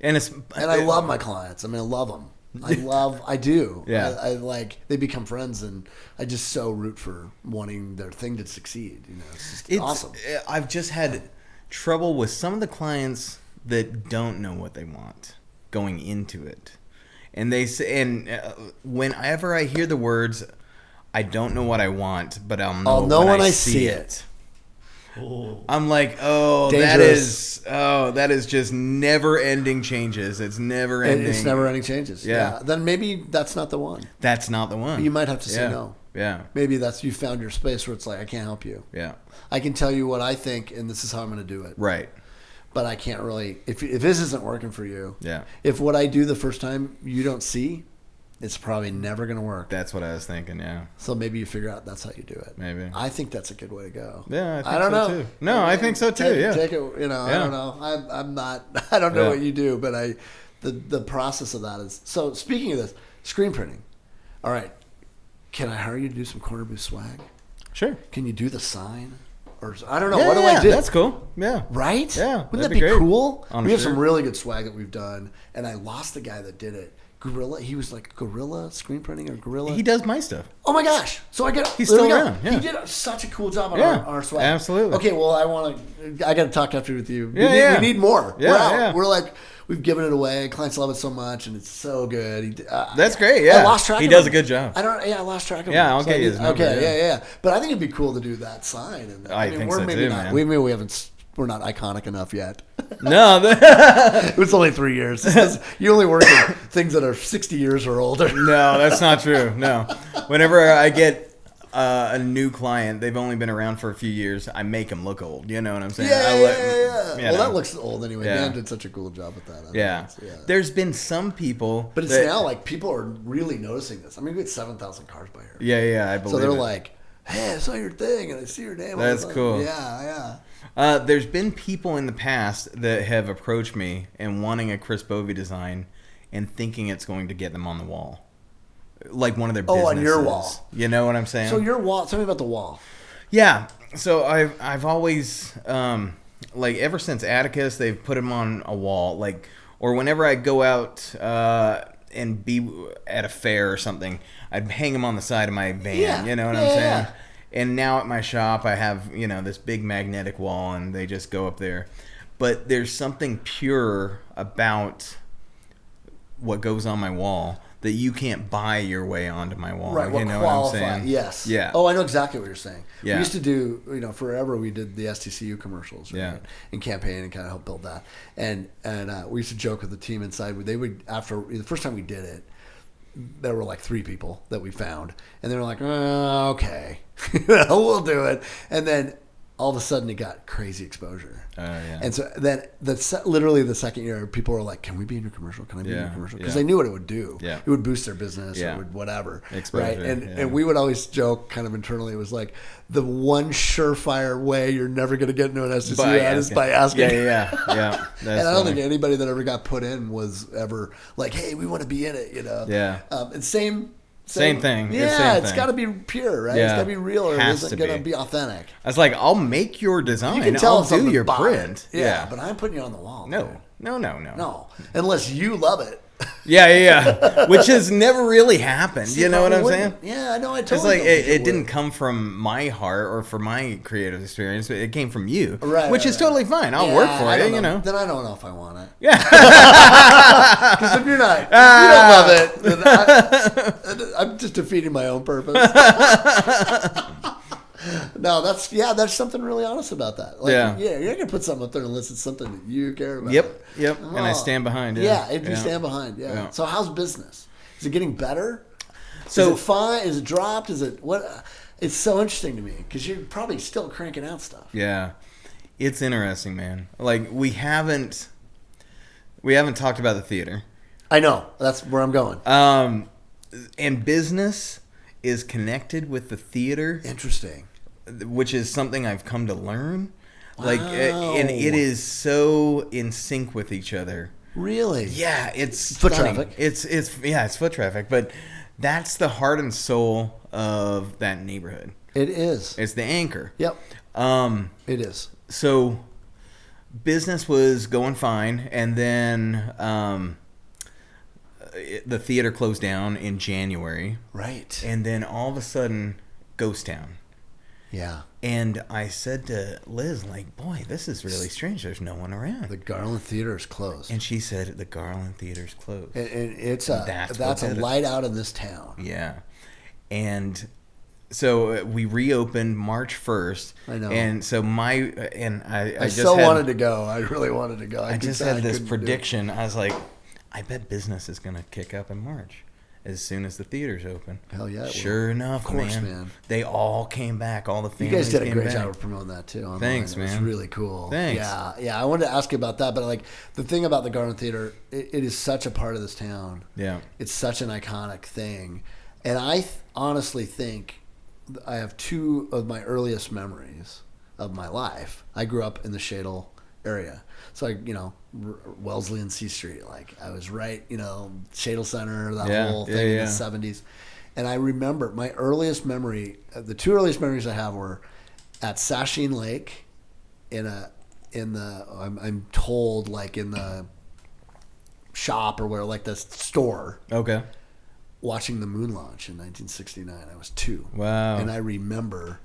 And I love my clients. I mean, I love them. I do. Yeah. I they become friends, and I just so root for wanting their thing to succeed. It's just awesome. I've just had trouble with some of the clients that don't know what they want going into it. And they say, whenever I hear the words, I don't know what I want, but I'll know when I see it. Oh. I'm like, dangerous. that is just never-ending changes. It's never-ending. It's never-ending changes. Yeah. Then maybe that's not the one. That's not the one. You might have to say no. Yeah. Maybe you found your space where it's like, I can't help you. Yeah. I can tell you what I think, and this is how I'm going to do it. Right. But I can't really, if this isn't working for you, yeah. If what I do the first time you don't see, it's probably never going to work. That's what I was thinking, yeah. So maybe you figure out that's how you do it. Maybe. I think that's a good way to go. Yeah, I don't know. Too. No, I think so too, Take it, I don't know. I'm not, I don't know what you do, but the process of that is, so speaking of this, screen printing. All right. Can I hire you to do some corner booth swag? Sure. Can you do the sign? or I don't know. What do I do? That's cool. Yeah. Right? Yeah. Wouldn't that be great. cool? On We a have some shirt. really good swag that we've done, and I lost the guy that did it. Gorilla. He was like Gorilla screen printing or Gorilla. He does my stuff. Oh my gosh! So I get. He's there we still go. around, yeah. He did such a cool job on Yeah, our swag. absolutely. Okay, well I got to talk after with you. Yeah, we need more. Yeah, We're out. yeah. We're like we've given it away. Clients love it so much, and it's so good. That's great. Yeah, I lost track. He of does him. a good job. I lost track of him. Yeah, I'll get you his number, Okay, yeah. yeah. But I think it'd be cool to do that sign. And I think we're so maybe too, not. man. Maybe we haven't. We're not iconic enough yet. No, It was only 3 years. You only work in things that are 60 years or older. no, that's not true. No, whenever I get a new client, they've only been around for a few years. I make them look old. You know what I'm saying? Yeah. you Well, know. that looks old anyway. Yeah. Dan did such a cool job with that. Yeah. There's been some people, But it's that, now like people are really noticing this. I mean, we had 7,000 cars by here. Yeah, I believe. So they're it. like, "Hey, I saw your thing, and I see your name." That's cool. Yeah. There's been people in the past that have approached me and wanting a Chris Bovey design and thinking it's going to get them on the wall, like one of their businesses. On your wall. You know what I'm saying? So your wall. Tell me about the wall. Yeah. So I've always like ever since Atticus, they've put him on a wall, like, or whenever I go out and be at a fair or something, I'd hang him on the side of my van. Yeah. You know what I'm saying? And now at my shop, I have, this big magnetic wall, and they just go up there. But there's something pure about what goes on my wall that you can't buy your way onto my wall. Right. You know qualify? what I'm saying? Yes. Yeah. Oh, I know exactly what you're saying. Yeah. We used to do, forever. We did the STCU commercials, right? Yeah. And campaign and kind of help build that. And we used to joke with the team inside. They would after the first time we did it, there were like 3 people that we found, and they were like, okay, we'll do it. And then all of a sudden it got crazy exposure. Yeah. And so then literally the second year, people were like, can we be in your commercial? Can I be in your commercial? Because they knew what it would do. Yeah. It would boost their business. Yeah. It would whatever. Exposure, right. And yeah. and we would always joke kind of internally. It was like the one surefire way you're never going to get into an STC ad is by asking. Yeah. That's And I don't funny. think anybody that ever got put in was ever like, hey, we want to be in it, Yeah. And same thing. Yeah, It's it's thing. got to be pure, right? Yeah. It's got to be real, or it Has isn't to going to be. be authentic. I was like, I'll make your design. You can tell I'll if something do your bought print. it. Yeah, but I'm putting you on the wall. No. dude. No. No, unless you love it. Yeah. Which has never really happened. See, you know what I'm probably saying? wouldn't. Yeah, I know. I It's totally like don't think it didn't would. come from my heart or from my creative experience. It came from you, Right, which right, is totally fine. I'll Yeah, work for I it. don't You know. Then I don't know if I want it. Yeah. Because if you don't love it, then I'm just defeating my own purpose. No, that's something really honest about that. Like, Yeah. you're not gonna put something up there unless it's something that you care about. Yep. And I Oh. stand behind it. Yeah, if you stand behind. Yeah. Yeah. So how's business? Is it getting better? So- is it fine? Is it dropped? Is it what? It's so interesting to me because you're probably still cranking out stuff. Yeah. It's interesting, man. Like we haven't talked about the theater. I know. That's where I'm going. And business is connected with the theater, Interesting. which is something I've come to learn. Like, Wow. and it is so in sync with each other. Really? Yeah, it's Foot stunning. traffic. It's foot traffic, but that's the heart and soul of that neighborhood. It is. It's the anchor. Yep. It is. So business was going fine, and then the theater closed down in January, Right. and then all of a sudden, ghost town. Yeah. And I said to Liz, like, boy, this is really strange. There's no one around. The Garland Theater is closed. And she said, the Garland Theater's closed. And it's That's that's what a did it. light out in this town. Yeah. And so we reopened March 1st. I know. And so I I just so had, wanted to go. I really wanted to go. I just couldn't had this do it. prediction. I was like, I bet business is going to kick up in March as soon as the theater's open. Hell yeah, it will. Sure enough, Of course, man. man. They all came back. All the You families guys did a came great back. job of promoting that too. Online. Thanks, It was man. really cool. Thanks. Yeah. I wanted to ask you about that, but like the thing about the Garland Theater, it is such a part of this town. Yeah. It's such an iconic thing, and I honestly think I have 2 of my earliest memories of my life. I grew up in the Shadle area, so Wellesley and C Street. Like I was right, Shadle Center, that whole thing in the 70s. And I remember my earliest memory, the 2 earliest memories I have were at Sasheen Lake I'm told like in the shop or where, like the store. Okay. Watching the moon launch in 1969. I was 2. Wow. And I remember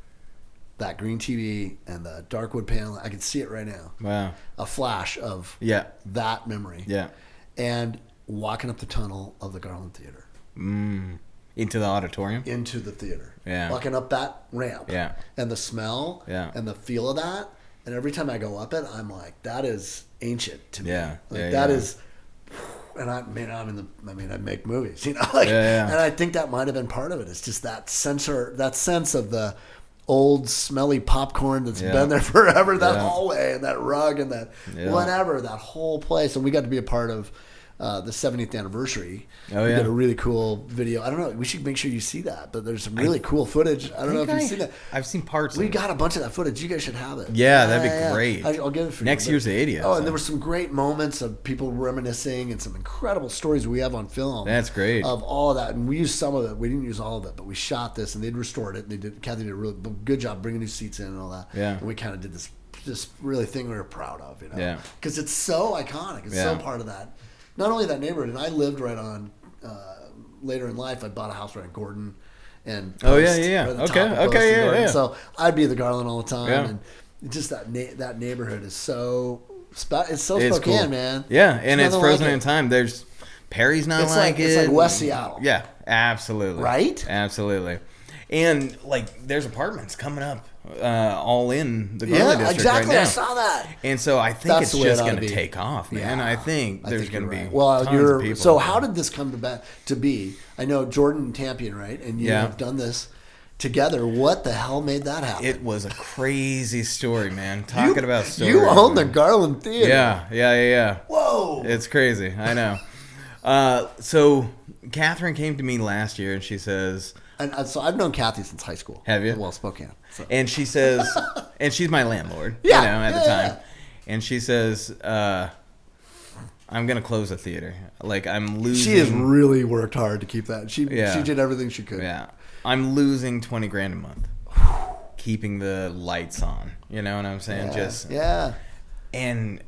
that green TV and the dark wood panel. I can see it right now. Wow. A flash of that memory. Yeah. And walking up the tunnel of the Garland Theater. Into the auditorium? Into the theater. Yeah. Walking up that ramp. Yeah. And the smell. Yeah. And the feel of that. And every time I go up it, I'm like, that is ancient to me. Yeah. Like that is, and I make movies, you know, like, and I think that might have been part of it. It's just that sense of the old smelly popcorn that's been there forever, that hallway and that rug and that whatever, that whole place. And we got to be a part of the 70th anniversary. Oh, we yeah. did a really cool video. I don't know. We should make sure you see that. But there's some really cool footage. I don't know if you've seen that. I've seen parts We of it. got a bunch of that footage. You guys should have it. Yeah, that'd be great. I'll get it for you. Next year's the 80th. Oh, and there were some great moments of people reminiscing and some incredible stories we have on film. That's great. Of all of that. And we used some of it. We didn't use all of it, but we shot this and they'd restored it. And Kathy did a really good job bringing new seats in and all that. Yeah. And we kind of did this really thing we were proud of, you know. Yeah. Because it's so iconic. It's so part of that. Not only that neighborhood, and I lived right on. Later in life, I bought a house right in Gordon, and Post, okay. So I'd be at the Garland all the time, Yeah. and just that neighborhood is so Spokane, cool. man. Yeah, and it's frozen like in time. There's Perry's not it's like it. It's like West Seattle. Yeah, absolutely. Right? Absolutely. And like, there's apartments coming up, all in the Garland district exactly. right now. I saw that. And so I think That's it's the way it just ought going to to be. take off, man. I think there's going to be tons of people. So how did this come to be? I know Jordan and Tampion, right? And you have done this together. What the hell made that happen? It was a crazy story, man. Talking about stories. You own the Garland Theater. Yeah. Whoa. It's crazy. I know. So Catherine came to me last year and she says... And so I've known Kathy since high school. Have you? Well, Spokane. So. And she says... and she's my landlord, at the time. Yeah. And she says... I'm going to close the theater. Like, I'm losing... She has really worked hard to keep that. She did everything she could. Yeah. I'm losing $20,000 a month. Keeping the lights on. You know what I'm saying? And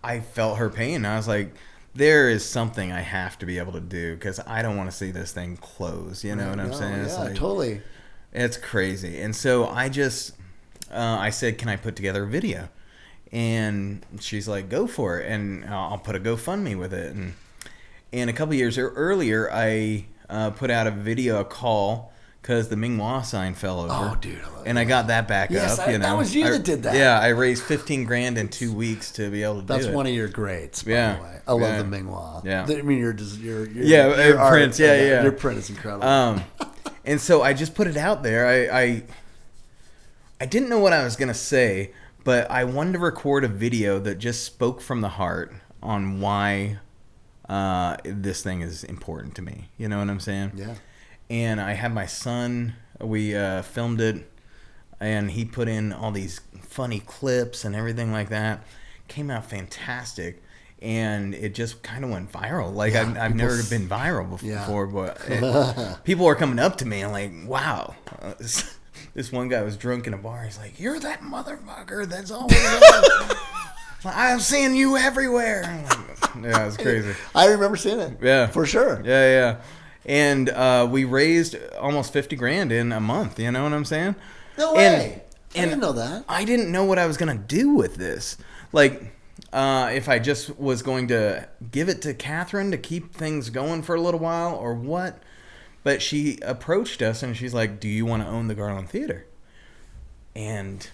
I felt her pain. I was like, there is something I have to be able to do because I don't want to see this thing close. You know what I'm saying? It's like, totally. It's crazy. And so I just... I said, can I put together a video? And she's like, go for it. And I'll put a GoFundMe with it. And a couple years earlier, I put out a call because the Ming-Hua sign fell over. Oh, dude. I got that back up. That was you that did that. Yeah, I raised $15,000 in 2 weeks to be able to do it. That's one of your greats, by the way. I love the Ming-Hua. Yeah. I mean, your prints. Yeah. Your print is incredible. And so I just put it out there. I didn't know what I was going to say, but I wanted to record a video that just spoke from the heart on why this thing is important to me. You know what I'm saying? Yeah. And I had my son, we filmed it, and he put in all these funny clips and everything like that. Came out fantastic, and it just kind of went viral. Like, I've never been viral before, but people were coming up to me and like, wow. This one guy was drunk in a bar. He's like, you're that motherfucker that's always on. I'm seeing you everywhere. I'm like, yeah, it's crazy. I remember seeing it. Yeah. For sure. Yeah. And we raised almost $50,000 in a month. You know what I'm saying? No way. I didn't know that. I didn't know what I was going to do with this. Like, if I just was going to give it to Catherine to keep things going for a little while or what. But she approached us and she's like, do you want to own the Garland Theater? And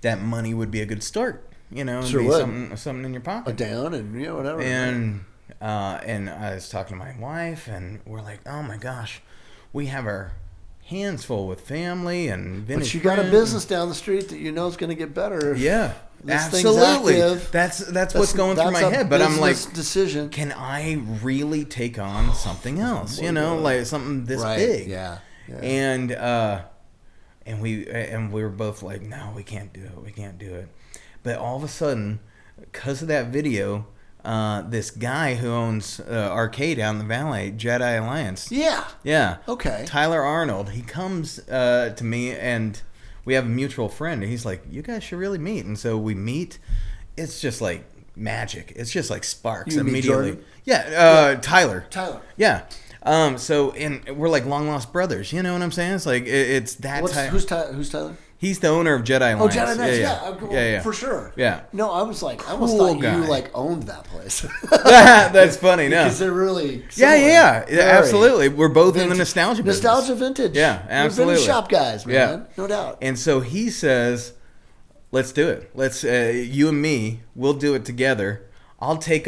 that money would be a good start, you know, and be something in your pocket. A down and whatever. And I was talking to my wife and we're like, oh my gosh, we have our hands full with family and vintage. But you got a business down the street that you know is going to get better. Yeah. This Absolutely. active. That's what's going through my head. But I'm like, decision. Can I really take on something else? You know, like something this big. Yeah. And we were both like, no, we can't do it. We can't do it. But all of a sudden, because of that video, this guy who owns arcade down the valley, Jedi Alliance. Yeah. Yeah. Okay. Tyler Arnold. He comes to me and we have a mutual friend, and he's like, you guys should really meet. And so we meet. It's just like magic. It's just like sparks You meet immediately. Jordan? Yeah, Tyler. Yeah. So and we're like long lost brothers. You know what I'm saying? It's like it's that type. Who's Tyler? He's the owner of Jedi Alliance. Oh, Jedi Knights, yeah, for sure. Yeah. No, I was like, I almost Cool thought guy. you like owned that place. That's funny. No, because they're really yeah, similar. absolutely. We're both in the Vintage. nostalgia business. Nostalgia vintage. Yeah, absolutely. We're vintage shop guys, man. Yeah. No doubt. And so he says, "Let's do it. Let's you and me. We'll do it together. I'll pay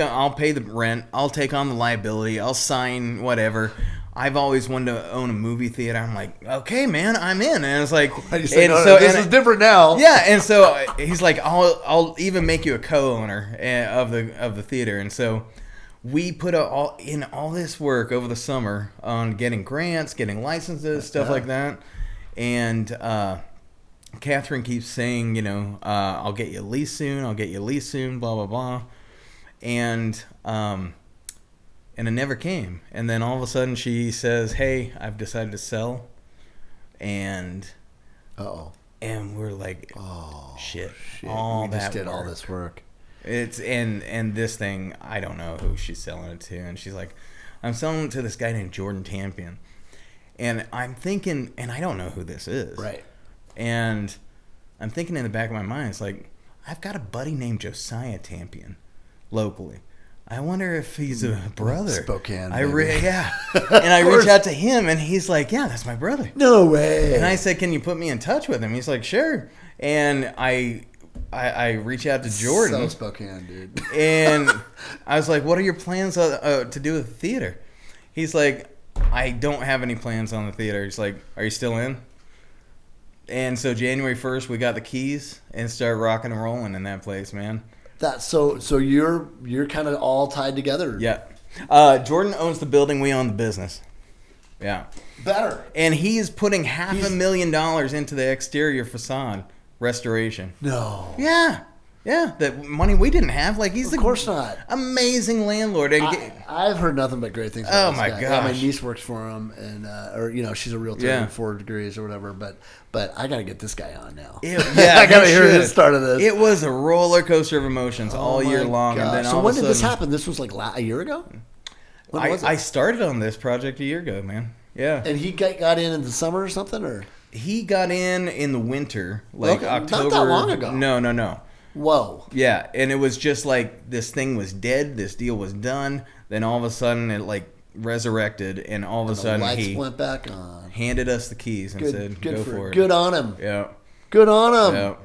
the rent. I'll take on the liability. I'll sign whatever." I've always wanted to own a movie theater. I'm like, okay, man, I'm in. And it's like, This is different now. Yeah, and so he's like, I'll even make you a co-owner of the theater. And so we put all this work over the summer on getting grants, getting licenses, stuff like that. And Catherine keeps saying, I'll get you a lease soon. I'll get you a lease soon. Blah blah blah. And it never came. And then all of a sudden she says, hey, I've decided to sell. And and we're like, oh shit. All we that just did work. all this work. It's and this thing, I don't know who she's selling it to. And she's like, I'm selling it to this guy named Jordan Tampion. And I'm thinking, and I don't know who this is. Right. And I'm thinking in the back of my mind, it's like, I've got a buddy named Josiah Tampion locally. I wonder if he's a brother. Spokane. Yeah. And I reach out to him, and he's like, yeah, that's my brother. No way. And I said, can you put me in touch with him? He's like, sure. And I reach out to Jordan. So Spokane, dude. And I was like, what are your plans to do with the theater? He's like, I don't have any plans on the theater. He's like, are you still in? And so January 1st, we got the keys and started rocking and rolling in that place, man. So you're kind of all tied together. Yeah. Jordan owns the building. We own the business. Yeah. Better. And he's putting $500,000 into the exterior facade restoration. No. Yeah. Yeah. That money we didn't have. Like, he's Of course not. Amazing landlord. And I've heard nothing but great things about Oh this my guy. gosh. Yeah, my niece works for him, and she's a realtor in 4 degrees or whatever. But I got to get this guy on now. I got to hear his start of this. It was a roller coaster of emotions all year long. Gosh. And then so all when of a did this sudden, happen? This was like a year ago? When was it? I started on this project a year ago, man. Yeah. And he got in the summer or something? Or He got in the winter, like October. Not that long ago. No. Whoa. Yeah, and it was just like this thing was dead. This deal was done. Then all of a sudden it like resurrected, and all of a sudden lights went back on. Handed us the keys and said, "Go for it." Good on him. Yeah. Good on him. Yeah.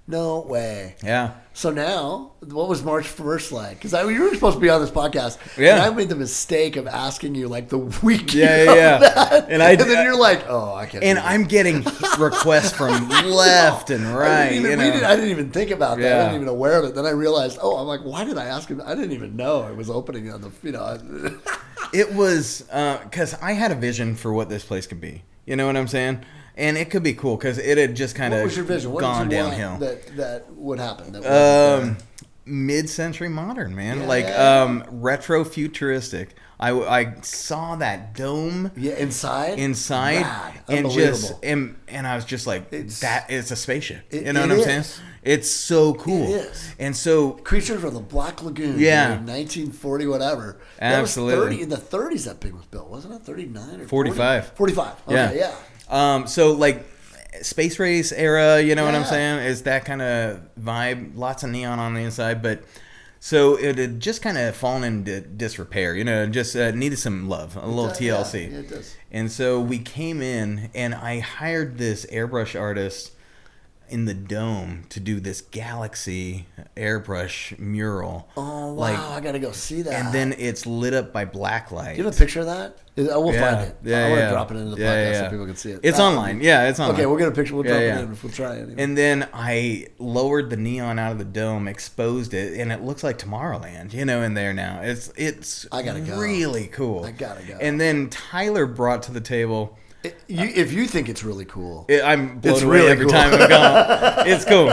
No way. Yeah. So now, what was March 1st like? Because you were supposed to be on this podcast. Yeah. And I made the mistake of asking you like the week. Yeah. That, And then you're like, oh, I can't. And I'm getting requests from left and right. I didn't even think about that. Yeah. I wasn't even aware of it. Then I realized, I'm like, why did I ask him? I didn't even know it was opening on the, It was because I had a vision for what this place could be. You know what I'm saying? And it could be cool because it had just kind of What was your vision? What gone did you downhill. want that would happen? Mid-century modern, man. Yeah. Retro futuristic. I saw that dome. Yeah, inside. Rad. And and I was just like, it's a spaceship. You know what I'm saying? It's so cool. It is. And so Creatures from the Black Lagoon. Yeah. 1940, whatever. Absolutely. In the 30s that thing was built, wasn't it? 39 or 45. 45. Okay, yeah. So like space race era, you know what I'm saying? Is that kind of vibe. Lots of neon on the inside, but so it had just kind of fallen into disrepair, just needed some love, a little TLC. Yeah, it does. And so we came in, and I hired this airbrush artist in the dome to do this galaxy airbrush mural. Oh, wow. I got to go see that. And then it's lit up by black light. Do you have a picture of that? I will find it. Yeah, I want to drop it into the podcast so people can see it. It's online. Yeah, it's online. Okay, we'll get a picture. We'll drop it in. We'll try it. Anyway. And then I lowered the neon out of the dome, exposed it, and it looks like Tomorrowland, in there now. It's I gotta go. Really cool. I gotta go. And then Tyler brought to the table... if you think it's really cool, I'm blown away every time I'm gone. It's cool.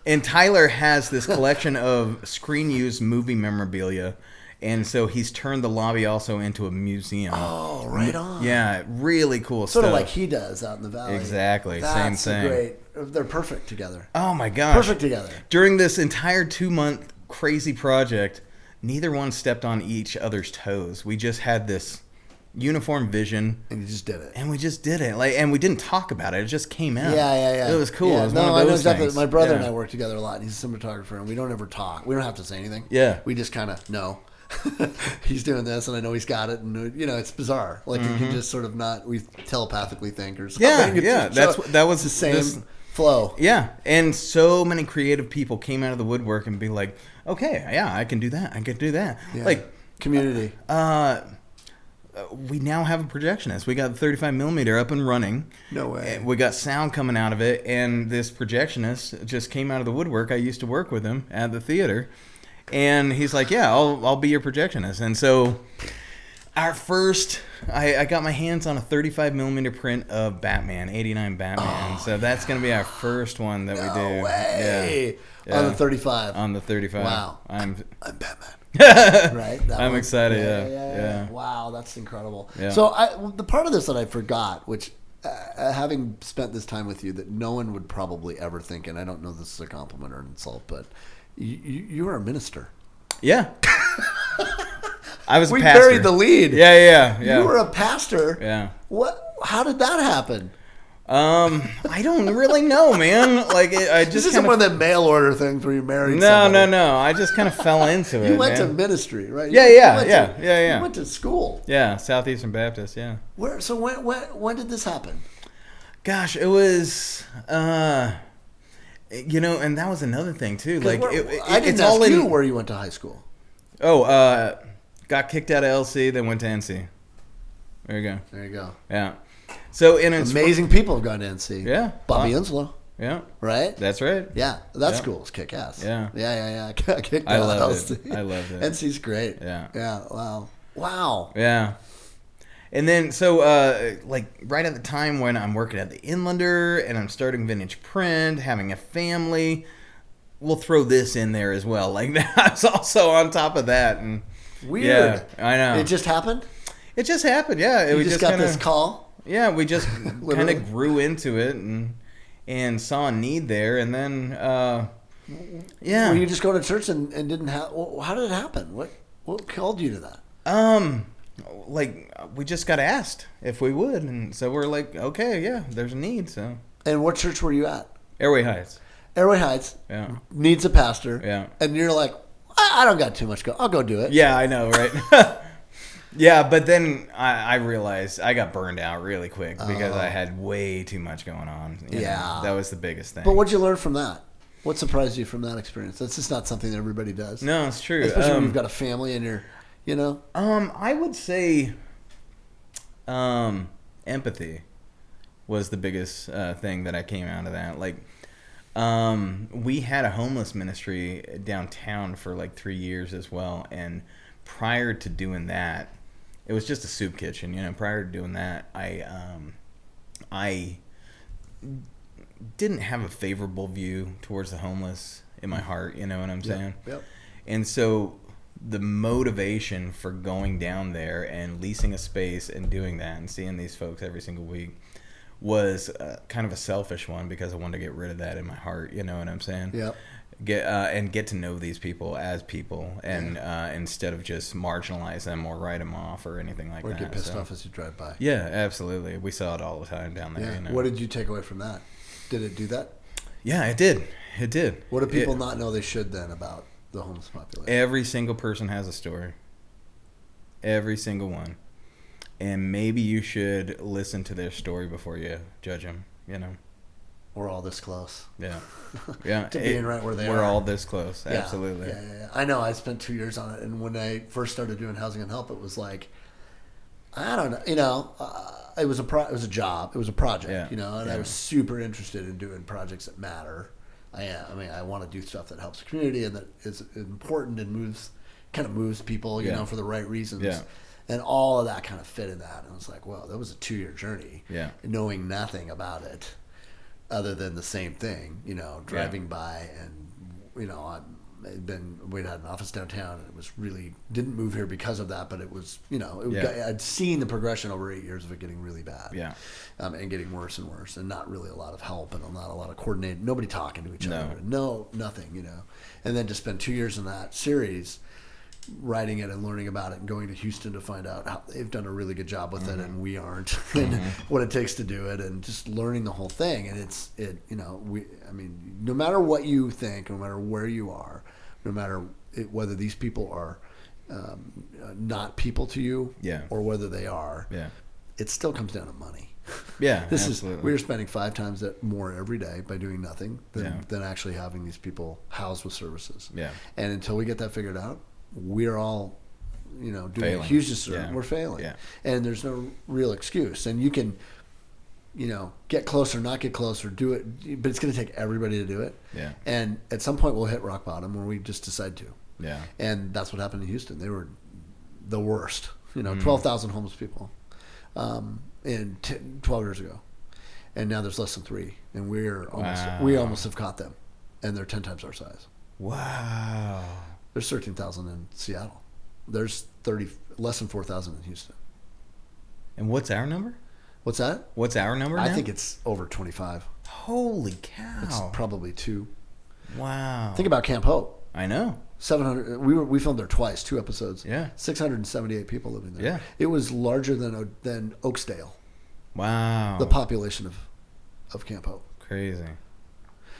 And Tyler has this collection of screen-used movie memorabilia, And so he's turned the lobby also into a museum. Oh, right on. Yeah, really cool Sort stuff. of like he does out in the valley. Exactly, That's same thing. Great. They're perfect together. Oh my gosh. Perfect together. During this entire 2-month crazy project, neither one stepped on each other's toes. We just had this uniform vision, and you just did it. And we just did it. And we didn't talk about it. It just came out. Yeah. It was cool. Yeah. It was one of those I know exactly. things. My brother and I work together a lot. He's a cinematographer, and we don't ever talk. We don't have to say anything. Yeah. We just kind of know. He's doing this, and I know he's got it, and it's bizarre. Like you can just sort of not. We telepathically think or something. Yeah. That was the same flow. Yeah, and so many creative people came out of the woodwork and be like, okay, yeah, I can do that. I can do that. Yeah. Like community. We now have a projectionist. We got the 35 millimeter up and running. No way. We got sound coming out of it, and this projectionist just came out of the woodwork. I used to work with him at the theater, and he's like, "Yeah, I'll be your projectionist." And so, our first, I got my hands on a 35 millimeter print of Batman, '89 Batman. So that's gonna be our first one that we do. No way. Yeah. On the 35. On the 35. Wow. I'm Batman. Right? I'm excited, yeah. Wow, that's incredible. Yeah. So the part of this that I forgot, which having spent this time with you, that no one would probably ever think, and I don't know if this is a compliment or an insult, but you were a minister. Yeah. I was a we pastor. buried the lead. Yeah. You were a pastor. Yeah. What? How did that happen? I don't really know, man. Like, I just this isn't one of them mail order things where you married somebody. No. I just kind of fell into it. You went to ministry, right? Yeah. You went to school. Yeah, Southeastern Baptist. Yeah. Where? So when did this happen? Gosh, it was. And that was another thing too. Like, I didn't ask you where you went to high school. Oh, got kicked out of LC, then went to NC. There you go. Yeah. So amazing people have gone to NC. Yeah. Bobby Enslow. Yeah. Right? That's right. Yeah. That school is kick ass. Yeah. Yeah. Kicked I out loved LC. it. I loved it. NC's great. Yeah. Yeah. Wow. Yeah. And then, so, right at the time when I'm working at the Inlander and I'm starting Vintage Print, having a family, we'll throw this in there as well. Like, that's also on top of that. And weird. Yeah, I know. It just happened? It just happened, yeah. We just got this call? Yeah, we just kind of grew into it and saw a need there. And then, yeah. Were you just going to church and didn't have... How did it happen? What called you to that? We just got asked if we would, and so we're like, okay, yeah, there's a need. So. And what church were you at? Airway Heights. Airway Heights. Yeah. Needs a pastor. Yeah. And you're like, I don't got too much go. I'll go do it. Yeah, I know, right? Yeah, but then I realized I got burned out really quick because I had way too much going on. You know, that was the biggest thing. But what'd you learn from that? What surprised you from that experience? That's just not something that everybody does. No, it's true. Especially when you've got a family and you're, I would say empathy was the biggest thing that I came out of that. Like, we had a homeless ministry downtown for like 3 years as well. And prior to doing that, it was just a soup kitchen. Prior to doing that, I didn't have a favorable view towards the homeless in my heart. You know what I'm saying? Yep. And so the motivation for going down there and leasing a space and doing that and seeing these folks every single week was kind of a selfish one because I wanted to get rid of that in my heart. You know what I'm saying? Yep. Get to know these people as people and instead of just marginalize them or write them off or anything like that. Or get pissed off as you drive by. Yeah, absolutely. We saw it all the time down there. Yeah. What did you take away from that? Did it do that? Yeah, it did. It did. What do people not know they should then about the homeless population? Every single person has a story. Every single one. And maybe you should listen to their story before you judge them, We're all this close. Yeah. Yeah. To being right where they are. We're all this close. Yeah. Absolutely. Yeah. I know. I spent 2 years on it. And when I first started doing Housing and Help, it was like, I don't know, it was a job. It was a project, and I was super interested in doing projects that matter. I want to do stuff that helps the community and that is important and moves people, for the right reasons. Yeah. And all of that kind of fit in that. And I was like, well, that was a 2-year journey. Yeah. Knowing nothing about it other than the same thing, driving by and, we'd had an office downtown, and it was really didn't move here because of that, but it was Yeah. I'd seen the progression over 8 years of it getting really bad, Yeah. and getting worse and worse, and not really a lot of help and not a lot of coordinated, nobody talking to each No. other, nothing, and then to spend 2 years in that series, writing it and learning about it and going to Houston to find out how they've done a really good job with it and we aren't, and what it takes to do it, and just learning the whole thing. And no matter what you think, no matter where you are, no matter whether these people are not people to you, Yeah. or whether they are, Yeah. it still comes down to money. Yeah. We were spending 5 times that more every day by doing nothing than actually having these people housed with services. Yeah. And until we get that figured out, we're all, doing Failing. a huge disservice. Yeah. We're failing. Yeah. And there's no real excuse. And you can, get close or not get close or do it, but it's going to take everybody to do it. Yeah. And at some point we'll hit rock bottom where we just decide to. Yeah. And that's what happened in Houston. They were the worst. 12,000 homeless people in 12 years ago. And now there's less than 3. And we almost have caught them. And they're 10 times our size. Wow. There's 13,000 in Seattle. There's less than 4,000 in Houston. And what's our number? What's that? What's our number now? I think it's over 25. Holy cow. It's probably 2. Wow. Think about Camp Hope. I know. 700. We filmed there twice, 2 episodes. Yeah. 678 people living there. Yeah. It was larger than Oakesdale. Wow. The population of Camp Hope. Crazy.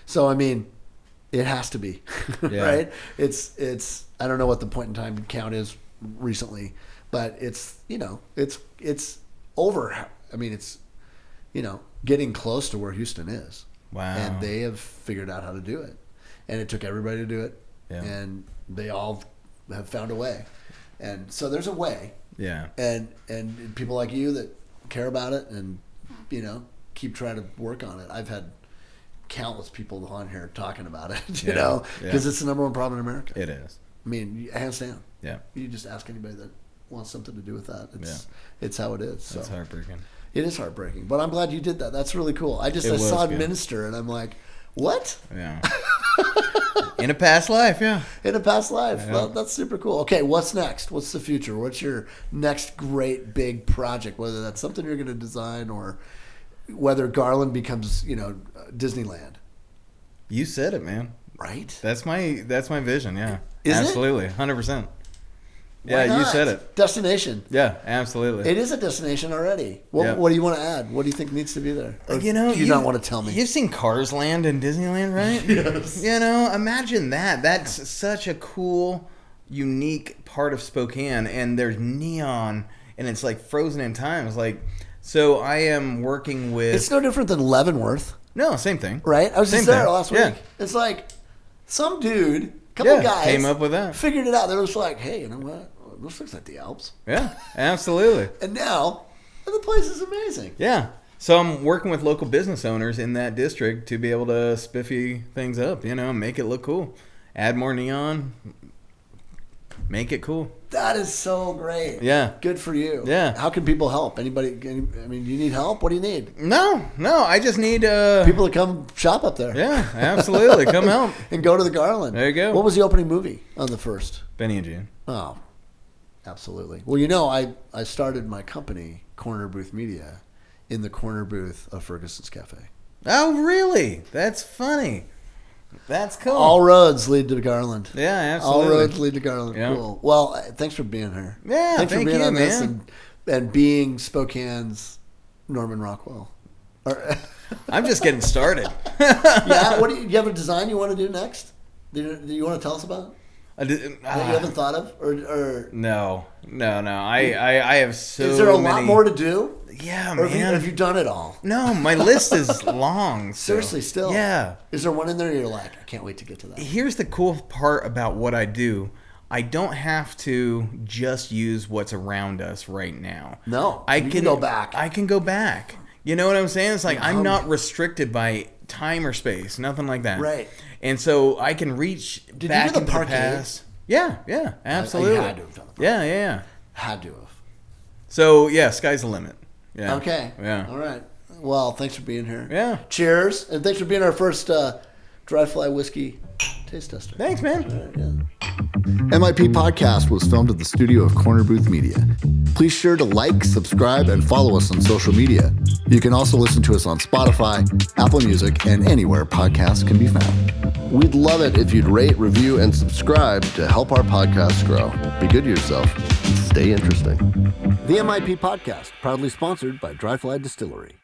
So it has to be, Yeah. right? It's I don't know what the point in time count is recently, but it's over. It's getting close to where Houston is. Wow. And they have figured out how to do it, and it took everybody to do it, Yeah. and they all have found a way, and so there's a way. Yeah. And people like you that care about it and keep trying to work on it. I've had countless people on here talking about it, because it's the number 1 problem in America. It is. Hands down. Yeah. You just ask anybody that wants something to do with that. It's how it is. So That's heartbreaking. it is heartbreaking, but I'm glad you did that. That's really cool. I saw good. Minister and I'm like, what? Yeah. In a past life, yeah. In a past life. Yeah. Well, that's super cool. Okay, what's next? What's the future? What's your next great big project? Whether that's something you're going to design or whether Garland becomes, Disneyland. You said it, man. Right? That's my vision, yeah. Is it? Absolutely. 100%. Why Yeah, you not? said it. Destination. Yeah, absolutely. It is a destination already. What, Yeah. what do you want to add? What do you think needs to be there? Or do you not want to tell me? You've seen Cars Land in Disneyland, right? Yes. Imagine that. That's such a cool, unique part of Spokane, and there's neon, and it's like frozen in time. It's like, so I am working with... It's no different than Leavenworth, No, same thing. right? I was just Same there thing. last week. Yeah. It's like some dude, couple guys came up with that. figured it out. They were just like, hey, you know what? This looks like the Alps. Yeah, absolutely. And now the place is amazing. Yeah. So I'm working with local business owners in that district to be able to spiffy things up, make it look cool. Add more neon, make it cool. That is so great. Yeah. Good for you. Yeah. How can people help? Anybody? Do you need help? What do you need? No, I just need People to come shop up there. Yeah, absolutely. Come help. And go to the Garland. There you go. What was the opening movie on the first? Benny and June. Oh, absolutely. Well, I started my company, Corner Booth Media, in the corner booth of Ferguson's Cafe. Oh, really? That's funny. That's cool. All roads lead to Garland. Yeah, absolutely. All roads lead to Garland. Yeah. Cool. Well, thanks for being here. Yeah, thanks for thank being you, on this man. and being Spokane's Norman Rockwell. I'm just getting started. Yeah. Do you have a design you want to do next? Do you want to tell us about? That you haven't thought of, or No. I have so. is there a many... lot more to do? Yeah, Or man. have you done it all? No, my list is long. So. Seriously, still. Yeah. Is there one in there you're like, I can't wait to get to that? Here's the cool part about what I do. I don't have to just use what's around us right now. No, I you can go back. I can go back. You know what I'm saying? It's like I'm not restricted by time or space, nothing like that. Right. And so I can reach Did back you do the into parquet? the past. Yeah, absolutely. You had to have done the Yeah. Had to have. So yeah, sky's the limit. Yeah. Okay. Yeah. All right. Well, thanks for being here. Yeah. Cheers, and thanks for being our first Dry Fly Whiskey Taste Tester. Thanks, man. MIP Podcast was filmed at the studio of Corner Booth Media. Please sure to like, subscribe, and follow us on social media. You can also listen to us on Spotify, Apple Music, and anywhere podcasts can be found. We'd love it if you'd rate, review, and subscribe to help our podcast grow. Be good to yourself and stay interesting. The MIP Podcast, proudly sponsored by Dry Fly Distillery.